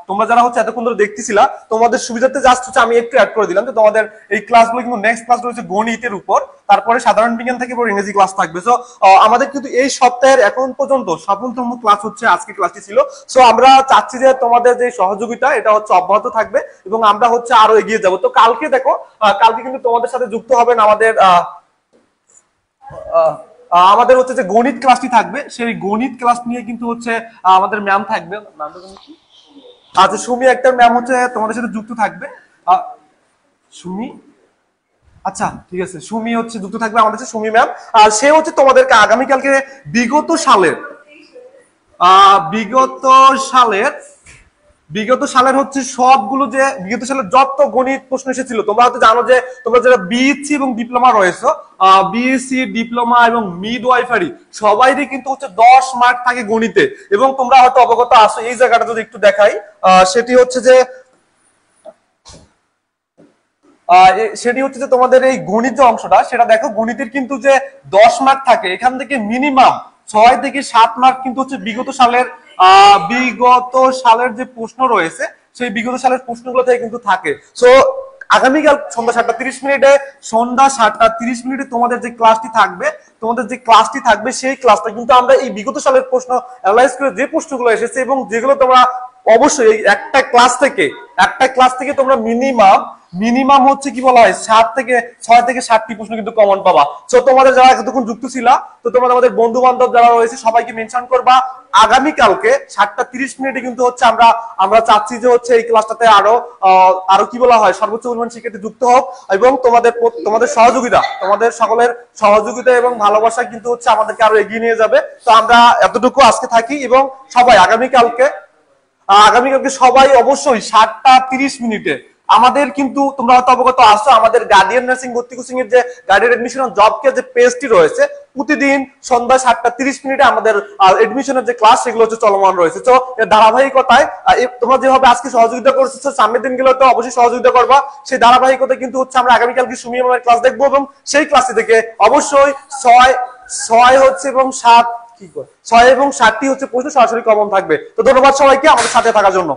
তোমরা যারা হচ্ছে এতক্ষণ ধরে দেখতেছিলা, তোমাদের সুবিধার্থে জাস্ট হচ্ছে আমি একটু অ্যাড করে দিলাম যে তোমাদের এই ক্লাসগুলো কিন্তু নেক্সট ক্লাস রয়েছে গণিতের উপর, তারপরে সাধারণ বিজ্ঞান থেকে পরে ইংরেজি ক্লাস থাকবে। সো আমাদের কিন্তু এই সপ্তাহের এখন পর্যন্ত সফলতম ক্লাস হচ্ছে আজকে ক্লাসটি ছিল। সো আমরা চাচ্ছি যে তোমাদের যে সহযোগিতা এটা হচ্ছে অব্যাহত থাকবে এবং আমরা হচ্ছে আরো এগিয়ে যাব। তো কালকে দেখো, কালকে কিন্তু তোমাদের সাথে যুক্ত হবেন আমাদের হচ্ছে যে গণিত ক্লাসটি থাকবে, সেই গণিত ক্লাস নিয়ে কিন্তু হচ্ছে আমাদের ম্যাম থাকবে, আচ্ছা সুমি একটা ম্যাম হচ্ছে তোমাদের সাথে যুক্ত থাকবে। সুমি, আচ্ছা ঠিক আছে, সুমি হচ্ছে যুক্ত থাকবে আমাদের সাথে, সুমি ম্যাম। আর সে হচ্ছে তোমাদেরকে আগামীকালকে বিগত সালের বিগত সালের হচ্ছে সবগুলো যে বিগত সালের যত গণিত প্রশ্ন এসেছিল, তোমরা হয়তো জানো যে তোমরা যারা বিএসসি এবং ডিপ্লোমা রয়েছে, বিএসসি ডিপ্লোমা এবং মিডওয়াইফারি সবাইরই কিন্তু হচ্ছে 10 মার্ক থাকে গণিতে। এবং তোমরা হয়তো অবগত আছো, এই জায়গাটা যদি একটু দেখাই, সেটি হচ্ছে যে তোমাদের এই গণিত যে অংশটা, সেটা দেখো গণিতের কিন্তু যে 10 মার্ক থাকে, এখান থেকে মিনিমাম 6 থেকে 7 মার্ক কিন্তু হচ্ছে বিগত সালের যে প্রশ্ন রয়েছে, সেই বিগত সালের প্রশ্নগুলো থেকে কিন্তু থাকে। সো আগামীকাল সন্ধ্যা 7:30 মিনিটে তোমাদের যে ক্লাসটি থাকবে সেই ক্লাসটা কিন্তু আমরা এই বিগত সালের প্রশ্ন অ্যানালাইজ করে যে প্রশ্নগুলো এসেছে এবং যেগুলো তোমরা অবশ্যই একটা ক্লাস থেকে তোমরা মিনিমাম হচ্ছে কি বলা হয় 6 থেকে 7টি প্রশ্ন কিন্তু কমন পাবা। সো তোমাদের যারা এতক্ষণ যুক্ত ছিলা, তো তোমরা আমাদের বন্ধু বান্ধব যারা রয়েছে সবাইকে মেনশন করবা আগামীকালকে 7:30 মিনিটে কিন্তু হচ্ছে আমরা চাচ্ছি যে হচ্ছে এই ক্লাসটাতে আরো কি বলা হয় সর্বোচ্চ পরিমাণ শিক্ষার্থী যুক্ত হোক এবং তোমাদের সহযোগিতা, তোমাদের সকলের সহযোগিতা এবং ভালোবাসা কিন্তু হচ্ছে আমাদেরকে আরো এগিয়ে নিয়ে যাবে। তো আমরা এতটুকু আজকে থাকি এবং সবাই আগামীকালকে সবাই অবশ্যই 7:30 মিনিটে আমাদের কিন্তু তোমরা হয়তো অবগত আছো, আমাদের গার্ডিয়ান নার্সিং ভর্তি কোচিং এর যে গার্ডিয়ান এডমিশন জব কে যে পেজটি রয়েছে, প্রতিদিন সন্ধ্যা 7:30 মিনিটে আমাদের এডমিশনের যে ক্লাস সেগুলো হচ্ছে চলমান রয়েছে। তো এর ধারাবাহিকতায় তোমরা যেভাবে আজকে সহযোগিতা করছো, সামনের দিনগুলো তো অবশ্যই সহযোগিতা করবা। সেই ধারাবাহিকতায় কিন্তু হচ্ছে আমরা আগামীকালকে সুমি ম্যামের ক্লাস দেখবো এবং সেই ক্লাসটি থেকে অবশ্যই 6 হচ্ছে এবং 7 6 এবং 7টি হচ্ছে প্রশ্ন সরাসরি কমন থাকবে। তো ধন্যবাদ সবাইকে আমাদের সাথে থাকার জন্য।